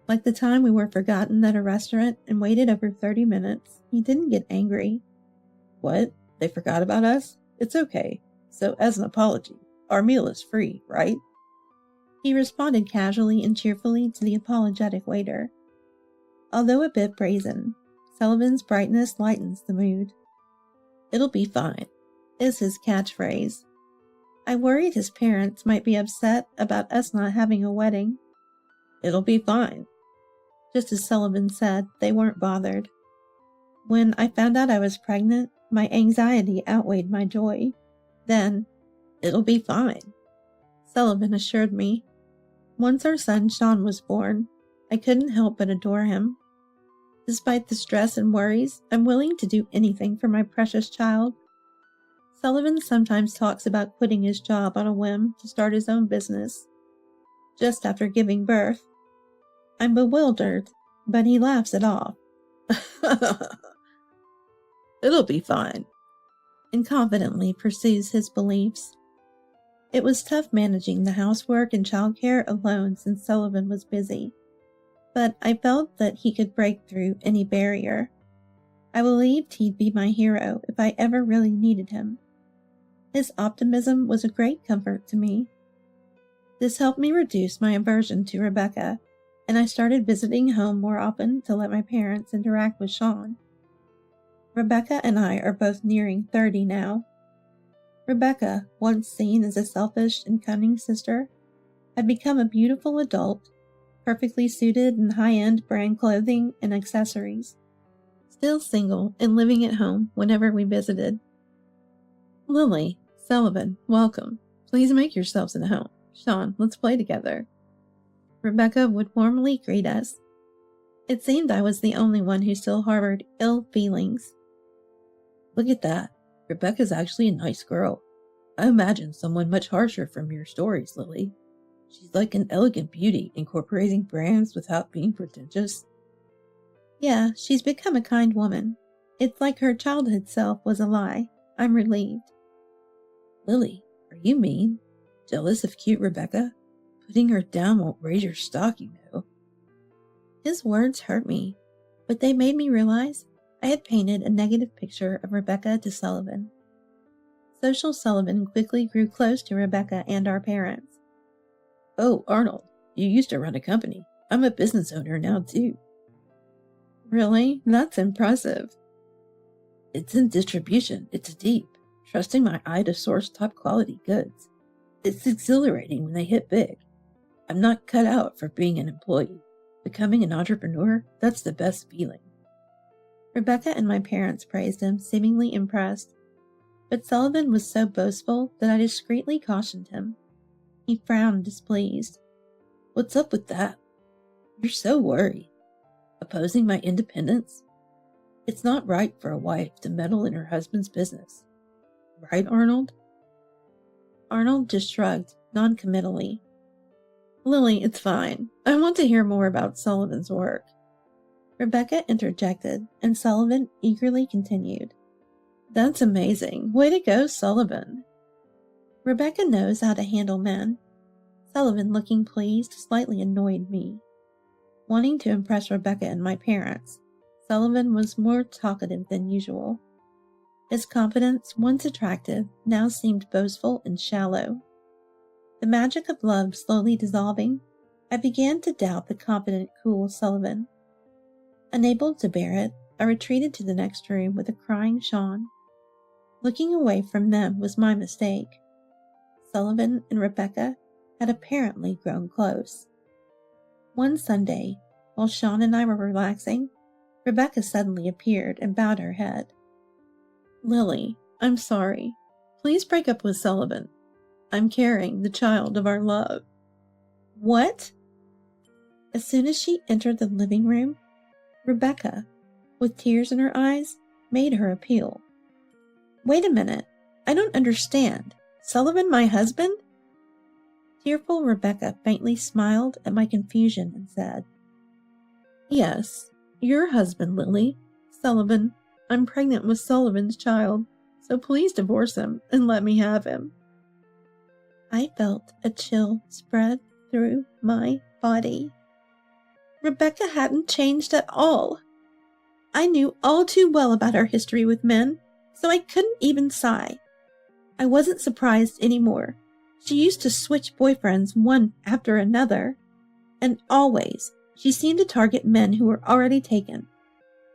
Like the time we were forgotten at a restaurant and waited over 30 minutes, he didn't get angry. What? They forgot about us? It's okay. So, as an apology, our meal is free, right? He responded casually and cheerfully to the apologetic waiter. Although a bit brazen, Sullivan's brightness lightens the mood. It'll be fine, is his catchphrase. I worried his parents might be upset about us not having a wedding. It'll be fine. Just as Sullivan said, they weren't bothered. When I found out I was pregnant, my anxiety outweighed my joy. Then, it'll be fine, Sullivan assured me. Once our son Sean was born, I couldn't help but adore him. Despite the stress and worries, I'm willing to do anything for my precious child. Sullivan sometimes talks about quitting his job on a whim to start his own business. Just after giving birth, I'm bewildered, but he laughs it off. It'll be fine, and confidently pursues his beliefs. It was tough managing the housework and childcare alone since Sullivan was busy, but I felt that he could break through any barrier. I believed he'd be my hero if I ever really needed him. His optimism was a great comfort to me. This helped me reduce my aversion to Rebecca, and I started visiting home more often to let my parents interact with Sean. Rebecca and I are both nearing 30 now. Rebecca, once seen as a selfish and cunning sister, had become a beautiful adult, perfectly suited in high-end brand clothing and accessories. Still single and living at home whenever we visited. Lily, Sullivan, welcome. Please make yourselves at home. Sean, let's play together. Rebecca would warmly greet us. It seemed I was the only one who still harbored ill feelings. Look at that. Rebecca's actually a nice girl. I imagine someone much harsher from your stories, Lily. She's like an elegant beauty, incorporating brands without being pretentious. Yeah, she's become a kind woman. It's like her childhood self was a lie. I'm relieved. Lily, are you mean? Jealous of cute Rebecca? Putting her down won't raise your stock, you know. His words hurt me, but they made me realize I had painted a negative picture of Rebecca to Sullivan. Social Sullivan quickly grew close to Rebecca and our parents. Oh, Arnold, you used to run a company. I'm a business owner now, too. Really? That's impressive. It's in distribution. It's deep. Trusting my eye to source top-quality goods. It's exhilarating when they hit big. I'm not cut out for being an employee. Becoming an entrepreneur, that's the best feeling. Rebecca and my parents praised him, seemingly impressed. But Sullivan was so boastful that I discreetly cautioned him. He frowned, displeased. What's up with that? You're so worried. Opposing my independence? It's not right for a wife to meddle in her husband's business. Right, Arnold? Arnold just shrugged, non-committally. Lily, it's fine. I want to hear more about Sullivan's work. Rebecca interjected, and Sullivan eagerly continued. That's amazing. Way to go, Sullivan. Rebecca knows how to handle men. Sullivan, looking pleased, slightly annoyed me. Wanting to impress Rebecca and my parents, Sullivan was more talkative than usual. His confidence, once attractive, now seemed boastful and shallow. The magic of love slowly dissolving, I began to doubt the confident, cool Sullivan. Unable to bear it, I retreated to the next room with a crying Sean. Looking away from them was my mistake. Sullivan and Rebecca had apparently grown close. One Sunday, while Sean and I were relaxing, Rebecca suddenly appeared and bowed her head. Lily, I'm sorry. Please break up with Sullivan. I'm carrying the child of our love. What? As soon as she entered the living room, Rebecca, with tears in her eyes, made her appeal. Wait a minute. I don't understand. Sullivan my husband? Tearful Rebecca faintly smiled at my confusion and said, Yes, your husband, Lily. Sullivan. I'm pregnant with Sullivan's child, so please divorce him and let me have him. I felt a chill spread through my body. Rebecca hadn't changed at all. I knew all too well about her history with men, so I couldn't even sigh. I wasn't surprised anymore. She used to switch boyfriends one after another, and always she seemed to target men who were already taken.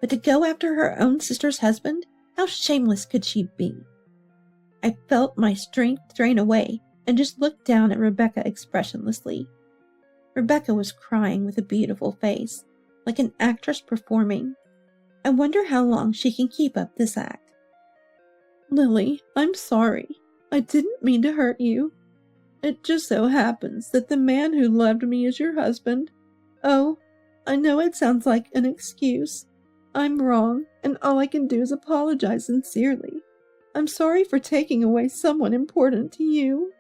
But to go after her own sister's husband, how shameless could she be? I felt my strength drain away and just looked down at Rebecca expressionlessly. Rebecca was crying with a beautiful face, like an actress performing. I wonder how long she can keep up this act. Lily, I'm sorry. I didn't mean to hurt you. It just so happens that the man who loved me is your husband. Oh, I know it sounds like an excuse. I'm wrong, and all I can do is apologize sincerely. I'm sorry for taking away someone important to you.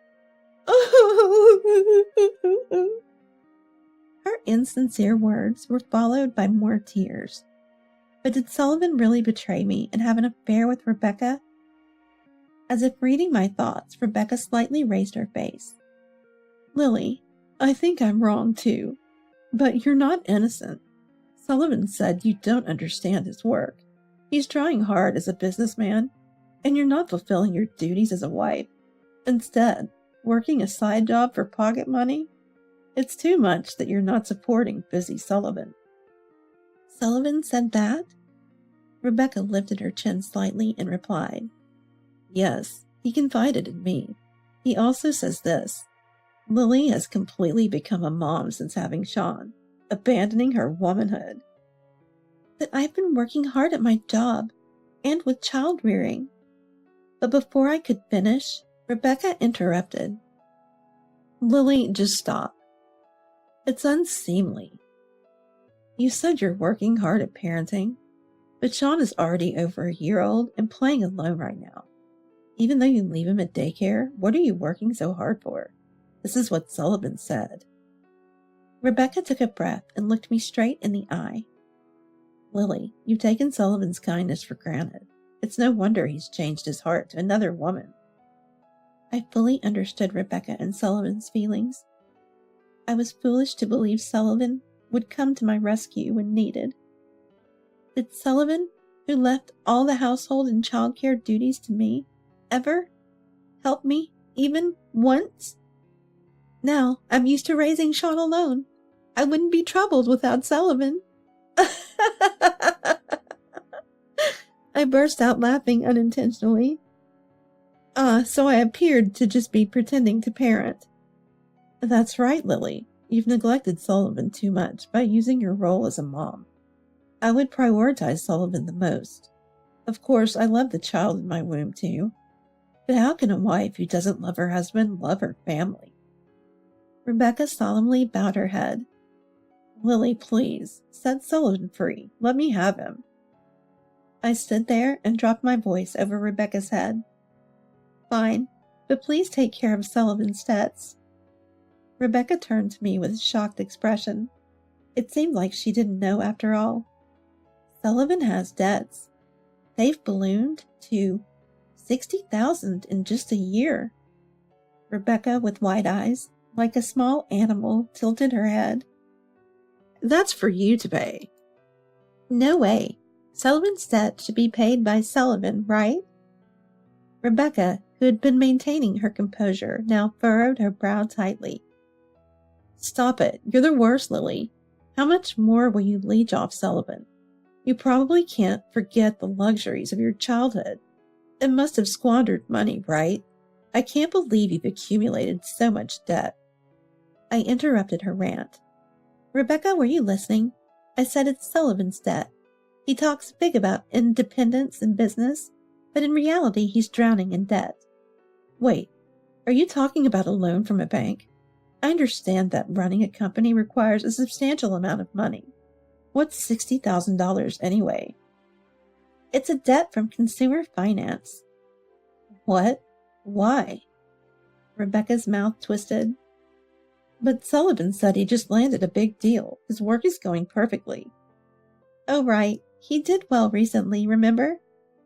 Her insincere words were followed by more tears. But did Sullivan really betray me and have an affair with Rebecca? As if reading my thoughts, Rebecca slightly raised her face. Lily, I think I'm wrong too, but you're not innocent. Sullivan said you don't understand his work. He's trying hard as a businessman, and you're not fulfilling your duties as a wife. Instead, working a side job for pocket money? It's too much that you're not supporting busy Sullivan. Sullivan said that? Rebecca lifted her chin slightly and replied, Yes, he confided in me. He also says this. Lily has completely become a mom since having Sean, abandoning her womanhood. But I've been working hard at my job, and with child rearing. But before I could finish, Rebecca interrupted. Lily, just stop. It's unseemly. You said you're working hard at parenting, but Sean is already over a year old and playing alone right now. Even though you leave him at daycare, what are you working so hard for? This is what Sullivan said. Rebecca took a breath and looked me straight in the eye. Lily, you've taken Sullivan's kindness for granted. It's no wonder he's changed his heart to another woman. I fully understood Rebecca and Sullivan's feelings. I was foolish to believe Sullivan would come to my rescue when needed. Did Sullivan, who left all the household and childcare duties to me, ever help me, even once? Now, I'm used to raising Sean alone. I wouldn't be troubled without Sullivan. I burst out laughing unintentionally. So I appeared to just be pretending to parent. That's right, Lily. You've neglected Sullivan too much by using your role as a mom. I would prioritize Sullivan the most. Of course, I love the child in my womb too. But how can a wife who doesn't love her husband love her family? Rebecca solemnly bowed her head. Lily, please, set Sullivan free. Let me have him. I stood there and dropped my voice over Rebecca's head. Fine, but please take care of Sullivan's debts. Rebecca turned to me with a shocked expression. It seemed like she didn't know after all. Sullivan has debts. They've ballooned to $60,000 in just a year. Rebecca, with wide eyes, like a small animal, tilted her head. That's for you to pay. No way. Sullivan's debt should be paid by Sullivan, right? Rebecca, who had been maintaining her composure, now furrowed her brow tightly. Stop it. You're the worst, Lily. How much more will you leech off Sullivan? You probably can't forget the luxuries of your childhood. It must have squandered money, right? I can't believe you've accumulated so much debt. I interrupted her rant. Rebecca, were you listening? I said it's Sullivan's debt. He talks big about independence and business, but in reality he's drowning in debt. Wait, are you talking about a loan from a bank? I understand that running a company requires a substantial amount of money. What's $60,000 anyway? It's a debt from consumer finance. What? Why? Rebecca's mouth twisted. But Sullivan said he just landed a big deal. His work is going perfectly. Oh, right. He did well recently, remember?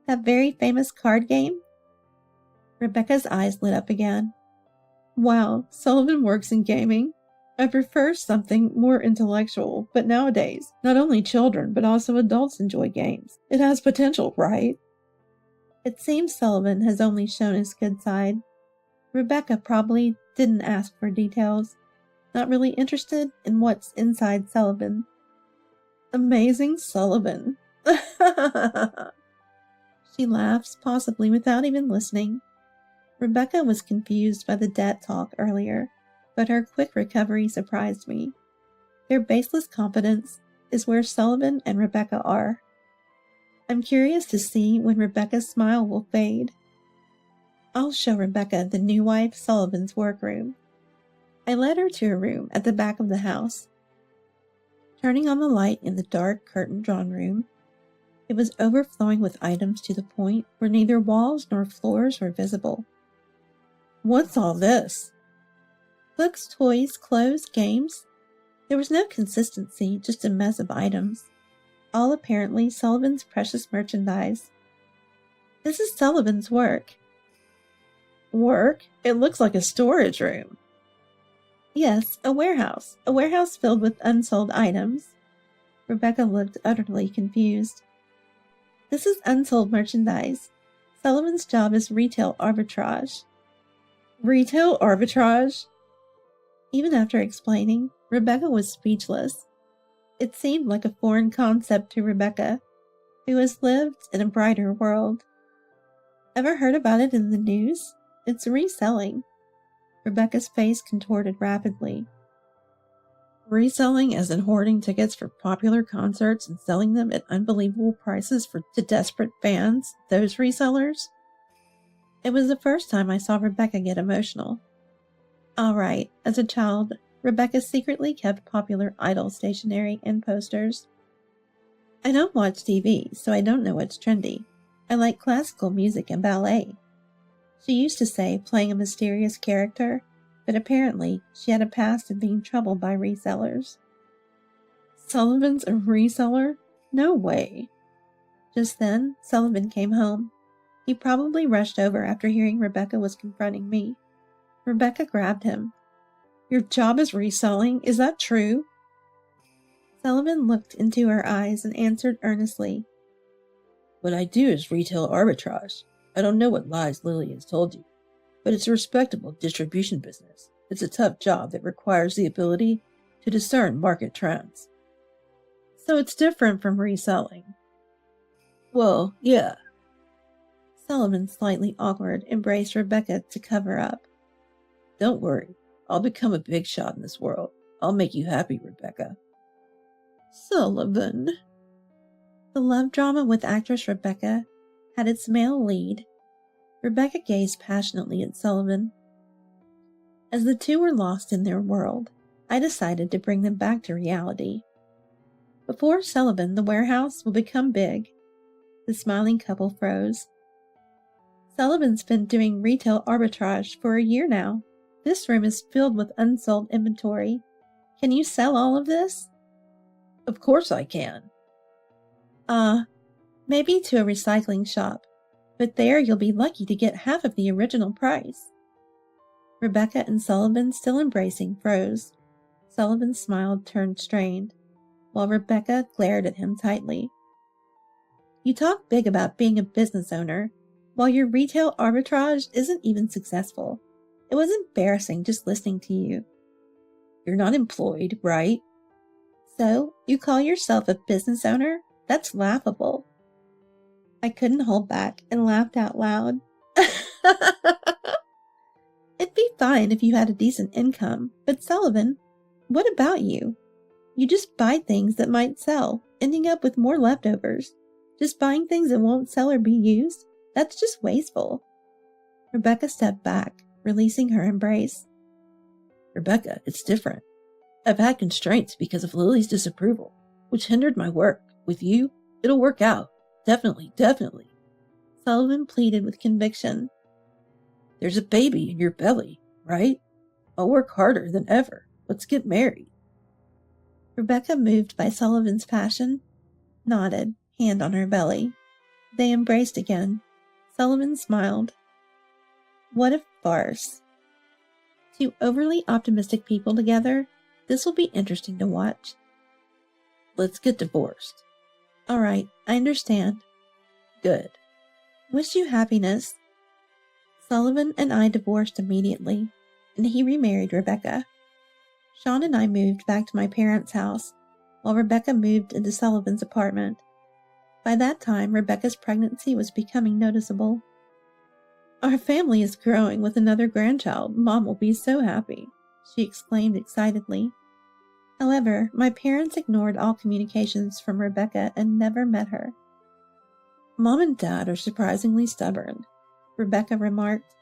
That very famous card game? Rebecca's eyes lit up again. Wow, Sullivan works in gaming. I prefer something more intellectual, but nowadays, not only children, but also adults enjoy games. It has potential, right? It seems Sullivan has only shown his good side. Rebecca probably didn't ask for details. Not really interested in what's inside Sullivan. Amazing Sullivan. She laughs, possibly without even listening. Rebecca was confused by the debt talk earlier, but her quick recovery surprised me. Their baseless confidence is where Sullivan and Rebecca are. I'm curious to see when Rebecca's smile will fade. I'll show Rebecca the new wife Sullivan's workroom. I led her to a room at the back of the house. Turning on the light in the dark, curtain-drawn room, it was overflowing with items to the point where neither walls nor floors were visible. What's all this? Books, toys, clothes, games. There was no consistency, just a mess of items. All apparently Sullivan's precious merchandise. This is Sullivan's work. Work? It looks like a storage room. Yes, a warehouse filled with unsold items. Rebecca looked utterly confused. This is unsold merchandise. Sullivan's job is retail arbitrage. Retail arbitrage? Even after explaining, Rebecca was speechless. It seemed like a foreign concept to Rebecca, who has lived in a brighter world. Ever heard about it in the news? It's reselling. Rebecca's face contorted rapidly. Reselling as in hoarding tickets for popular concerts and selling them at unbelievable prices to desperate fans, those resellers? It was the first time I saw Rebecca get emotional. All right, as a child, Rebecca secretly kept popular Idol stationery and posters. I don't watch TV, so I don't know what's trendy. I like classical music and ballet. She used to say playing a mysterious character, but apparently she had a past of being troubled by resellers. Sullivan's a reseller? No way. Just then, Sullivan came home. He probably rushed over after hearing Rebecca was confronting me. Rebecca grabbed him. Your job is reselling? Is that true? Sullivan looked into her eyes and answered earnestly. What I do is retail arbitrage. I don't know what lies Lily has told you. but it's a respectable distribution business. It's a tough job that requires the ability to discern market trends. So it's different from reselling. Well, yeah. Sullivan, slightly awkward, embraced Rebecca to cover up. Don't worry. I'll become a big shot in this world. I'll make you happy, Rebecca. Sullivan. The love drama with actress Rebecca had its male lead. Rebecca gazed passionately at Sullivan. As the two were lost in their world, I decided to bring them back to reality. Before Sullivan, the warehouse will become big. The smiling couple froze. Sullivan's been doing retail arbitrage for a year now. This room is filled with unsold inventory. Can you sell all of this? Of course I can. Maybe to a recycling shop, but there you'll be lucky to get half of the original price. Rebecca and Sullivan, still embracing, froze. Sullivan's smile turned strained, while Rebecca glared at him tightly. You talk big about being a business owner, while your retail arbitrage isn't even successful. It was embarrassing just listening to you. You're not employed, right? So, you call yourself a business owner? That's laughable. I couldn't hold back and laughed out loud. It'd be fine if you had a decent income, but Sullivan, what about you? You just buy things that might sell, ending up with more leftovers. Just buying things that won't sell or be used? That's just wasteful. Rebecca stepped back, releasing her embrace. Rebecca, it's different. I've had constraints because of Lily's disapproval, which hindered my work. With you, it'll work out. Definitely, definitely. Sullivan pleaded with conviction. There's a baby in your belly, right? I'll work harder than ever. Let's get married. Rebecca, moved by Sullivan's passion, nodded, hand on her belly. They embraced again. Sullivan smiled. What a farce. Two overly optimistic people together. This will be interesting to watch. Let's get divorced. All right, I understand. Good. Wish you happiness. Sullivan and I divorced immediately, and he remarried Rebecca. Sean and I moved back to my parents' house, while Rebecca moved into Sullivan's apartment. By that time, Rebecca's pregnancy was becoming noticeable. Our family is growing with another grandchild. Mom will be so happy, she exclaimed excitedly. However, my parents ignored all communications from Rebecca and never met her. Mom and Dad are surprisingly stubborn, Rebecca remarked.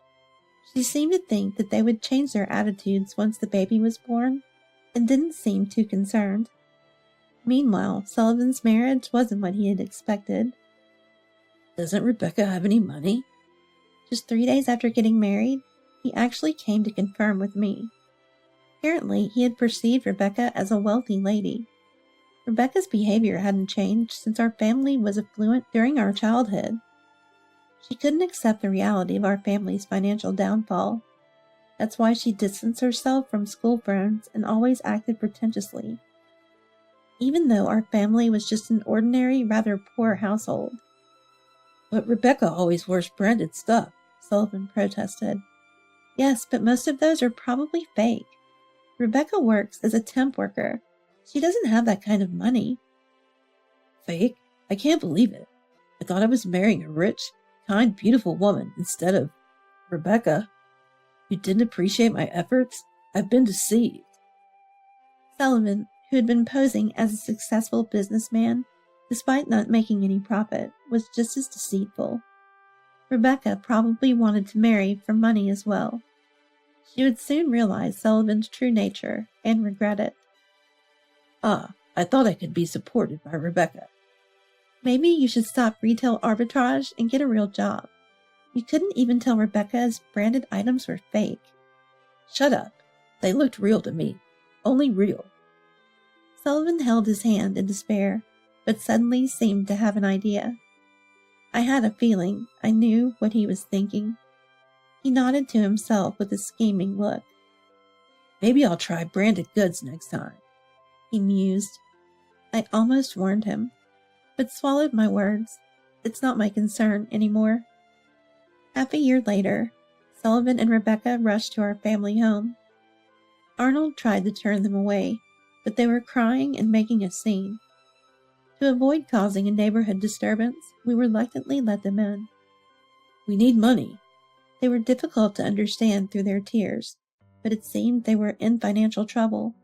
She seemed to think that they would change their attitudes once the baby was born, and didn't seem too concerned. Meanwhile, Sullivan's marriage wasn't what he had expected. Doesn't Rebecca have any money? Just 3 days after getting married, he actually came to confirm with me. Apparently, he had perceived Rebecca as a wealthy lady. Rebecca's behavior hadn't changed since our family was affluent during our childhood. She couldn't accept the reality of our family's financial downfall. That's why she distanced herself from school friends and always acted pretentiously, even though our family was just an ordinary, rather poor household. But Rebecca always wears branded stuff, Sullivan protested. Yes, but most of those are probably fake. Rebecca works as a temp worker. She doesn't have that kind of money. Fake? I can't believe it. I thought I was marrying a rich, kind, beautiful woman instead of Rebecca. You didn't appreciate my efforts? I've been deceived. Sullivan, who had been posing as a successful businessman, despite not making any profit, was just as deceitful. Rebecca probably wanted to marry for money as well. She would soon realize Sullivan's true nature and regret it. I thought I could be supported by Rebecca. Maybe you should stop retail arbitrage and get a real job. You couldn't even tell Rebecca's branded items were fake. Shut up. They looked real to me. Only real. Sullivan held his hand in despair, but suddenly seemed to have an idea. I had a feeling I knew what he was thinking. He nodded to himself with a scheming look. Maybe I'll try branded goods next time, he mused. I almost warned him, but swallowed my words. It's not my concern anymore. Half a year later, Sullivan and Rebecca rushed to our family home. Arnold tried to turn them away, but they were crying and making a scene. To avoid causing a neighborhood disturbance, we reluctantly let them in. We need money. They were difficult to understand through their tears, but it seemed they were in financial trouble.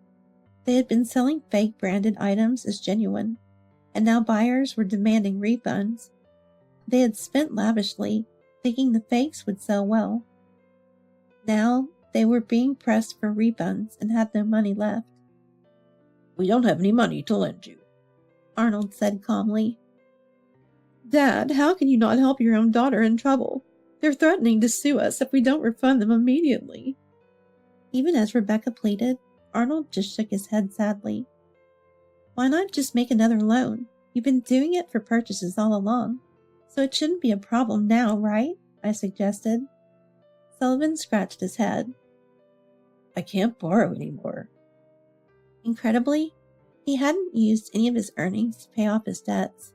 They had been selling fake branded items as genuine, and now buyers were demanding refunds. They had spent lavishly, thinking the fakes would sell well. Now they were being pressed for refunds and had no money left. We don't have any money to lend you, Arnold said calmly. Dad, how can you not help your own daughter in trouble? They're threatening to sue us if we don't refund them immediately. Even as Rebecca pleaded, Arnold just shook his head sadly. Why not just make another loan? You've been doing it for purchases all along, so it shouldn't be a problem now, right? I suggested. Sullivan scratched his head. I can't borrow anymore. Incredibly, he hadn't used any of his earnings to pay off his debts.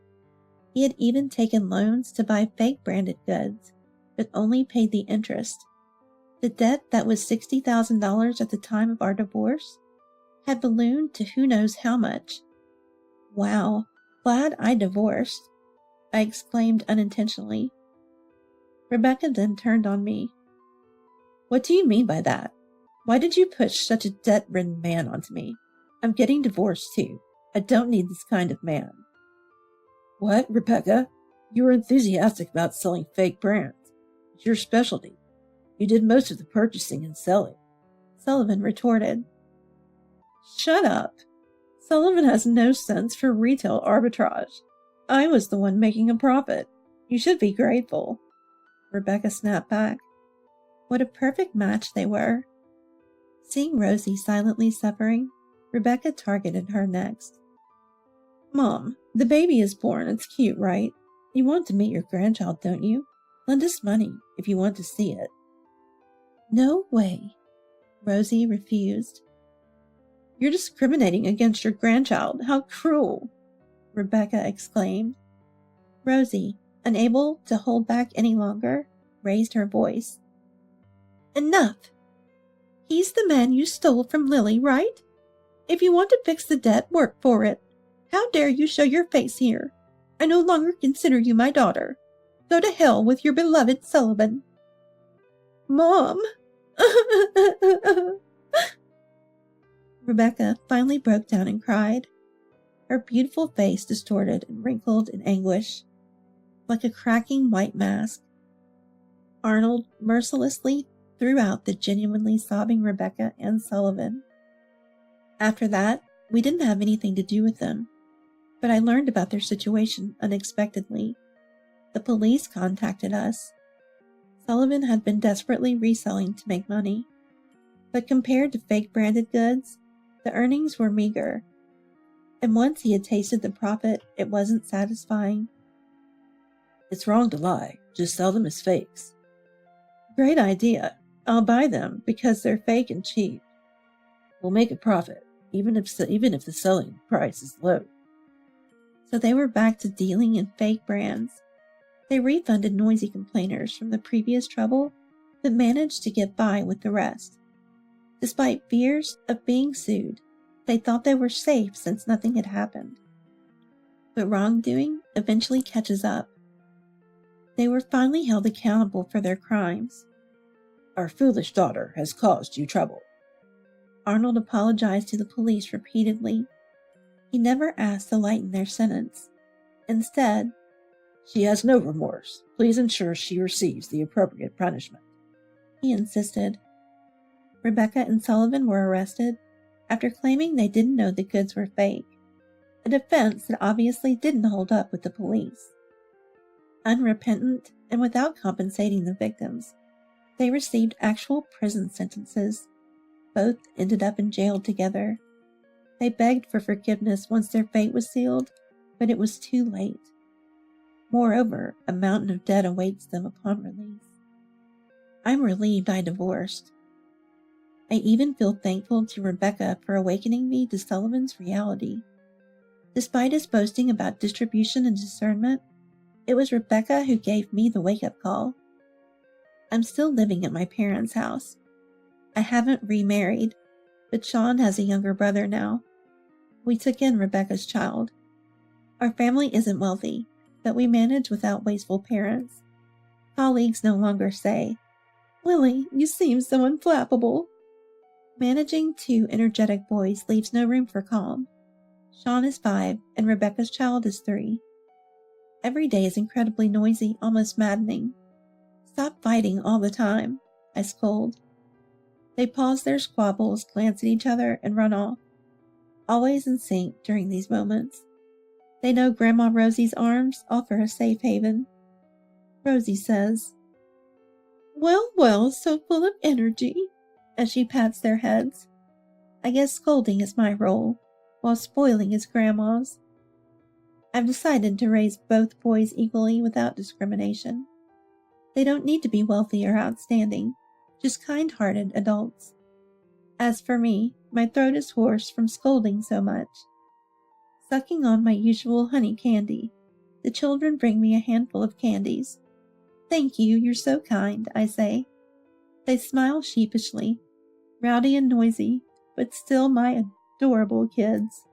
He had even taken loans to buy fake branded goods, but only paid the interest. The debt that was $60,000 at the time of our divorce had ballooned to who knows how much. Wow, glad I divorced, I exclaimed unintentionally. Rebecca then turned on me. What do you mean by that? Why did you push such a debt-ridden man onto me? I'm getting divorced too. I don't need this kind of man. What, Rebecca? You were enthusiastic about selling fake brands. It's your specialty. You did most of the purchasing and selling, Sullivan retorted. Shut up. Sullivan has no sense for retail arbitrage. I was the one making a profit. You should be grateful. Rebecca snapped back. What a perfect match they were. Seeing Rosie silently suffering, Rebecca targeted her next. Mom, the baby is born. It's cute, right? You want to meet your grandchild, don't you? Lend us money if you want to see it. No way. Rosie refused. You're discriminating against your grandchild. How cruel, Rebecca exclaimed. Rosie, unable to hold back any longer, raised her voice. Enough! He's the man you stole from Lily, right? If you want to fix the debt, work for it. How dare you show your face here? I no longer consider you my daughter. Go to hell with your beloved Sullivan. Mom! Rebecca finally broke down and cried, her beautiful face distorted and wrinkled in anguish, like a cracking white mask. Arnold mercilessly threw out the genuinely sobbing Rebecca and Sullivan. After that, we didn't have anything to do with them, but I learned about their situation unexpectedly. The police contacted us. Sullivan had been desperately reselling to make money, but compared to fake branded goods, the earnings were meager, and once he had tasted the profit, it wasn't satisfying. It's wrong to lie. Just sell them as fakes. Great idea. I'll buy them because they're fake and cheap. We'll make a profit, even if the selling price is low. So they were back to dealing in fake brands. They refunded noisy complainers from the previous trouble, but managed to get by with the rest. Despite fears of being sued, they thought they were safe since nothing had happened. But wrongdoing eventually catches up. They were finally held accountable for their crimes. Our foolish daughter has caused you trouble. Arnold apologized to the police repeatedly. He never asked to lighten their sentence. Instead, she has no remorse. Please ensure she receives the appropriate punishment, he insisted. Rebecca and Sullivan were arrested after claiming they didn't know the goods were fake, a defense that obviously didn't hold up with the police. Unrepentant and without compensating the victims, they received actual prison sentences. Both ended up in jail together. They begged for forgiveness once their fate was sealed, but it was too late. Moreover, a mountain of debt awaits them upon release. I'm relieved I divorced. I even feel thankful to Rebecca for awakening me to Sullivan's reality. Despite his boasting about distribution and discernment, it was Rebecca who gave me the wake-up call. I'm still living at my parents' house. I haven't remarried, but Sean has a younger brother now. We took in Rebecca's child. Our family isn't wealthy, but we manage without wasteful parents. Colleagues no longer say, "Lily, you seem so unflappable." Managing two energetic boys leaves no room for calm. Sean is 5 and Rebecca's child is 3. Every day is incredibly noisy, almost maddening. "Stop fighting all the time," I scold. They pause their squabbles, glance at each other, and run off. Always in sync during these moments. They know Grandma Rosie's arms offer a safe haven. Rosie says, "Well, well, so full of energy," as she pats their heads. I guess scolding is my role, while spoiling is Grandma's. I've decided to raise both boys equally without discrimination. They don't need to be wealthy or outstanding, just kind-hearted adults. As for me, my throat is hoarse from scolding so much. Sucking on my usual honey candy, the children bring me a handful of candies. "Thank you, you're so kind," I say. They smile sheepishly, rowdy and noisy, but still my adorable kids.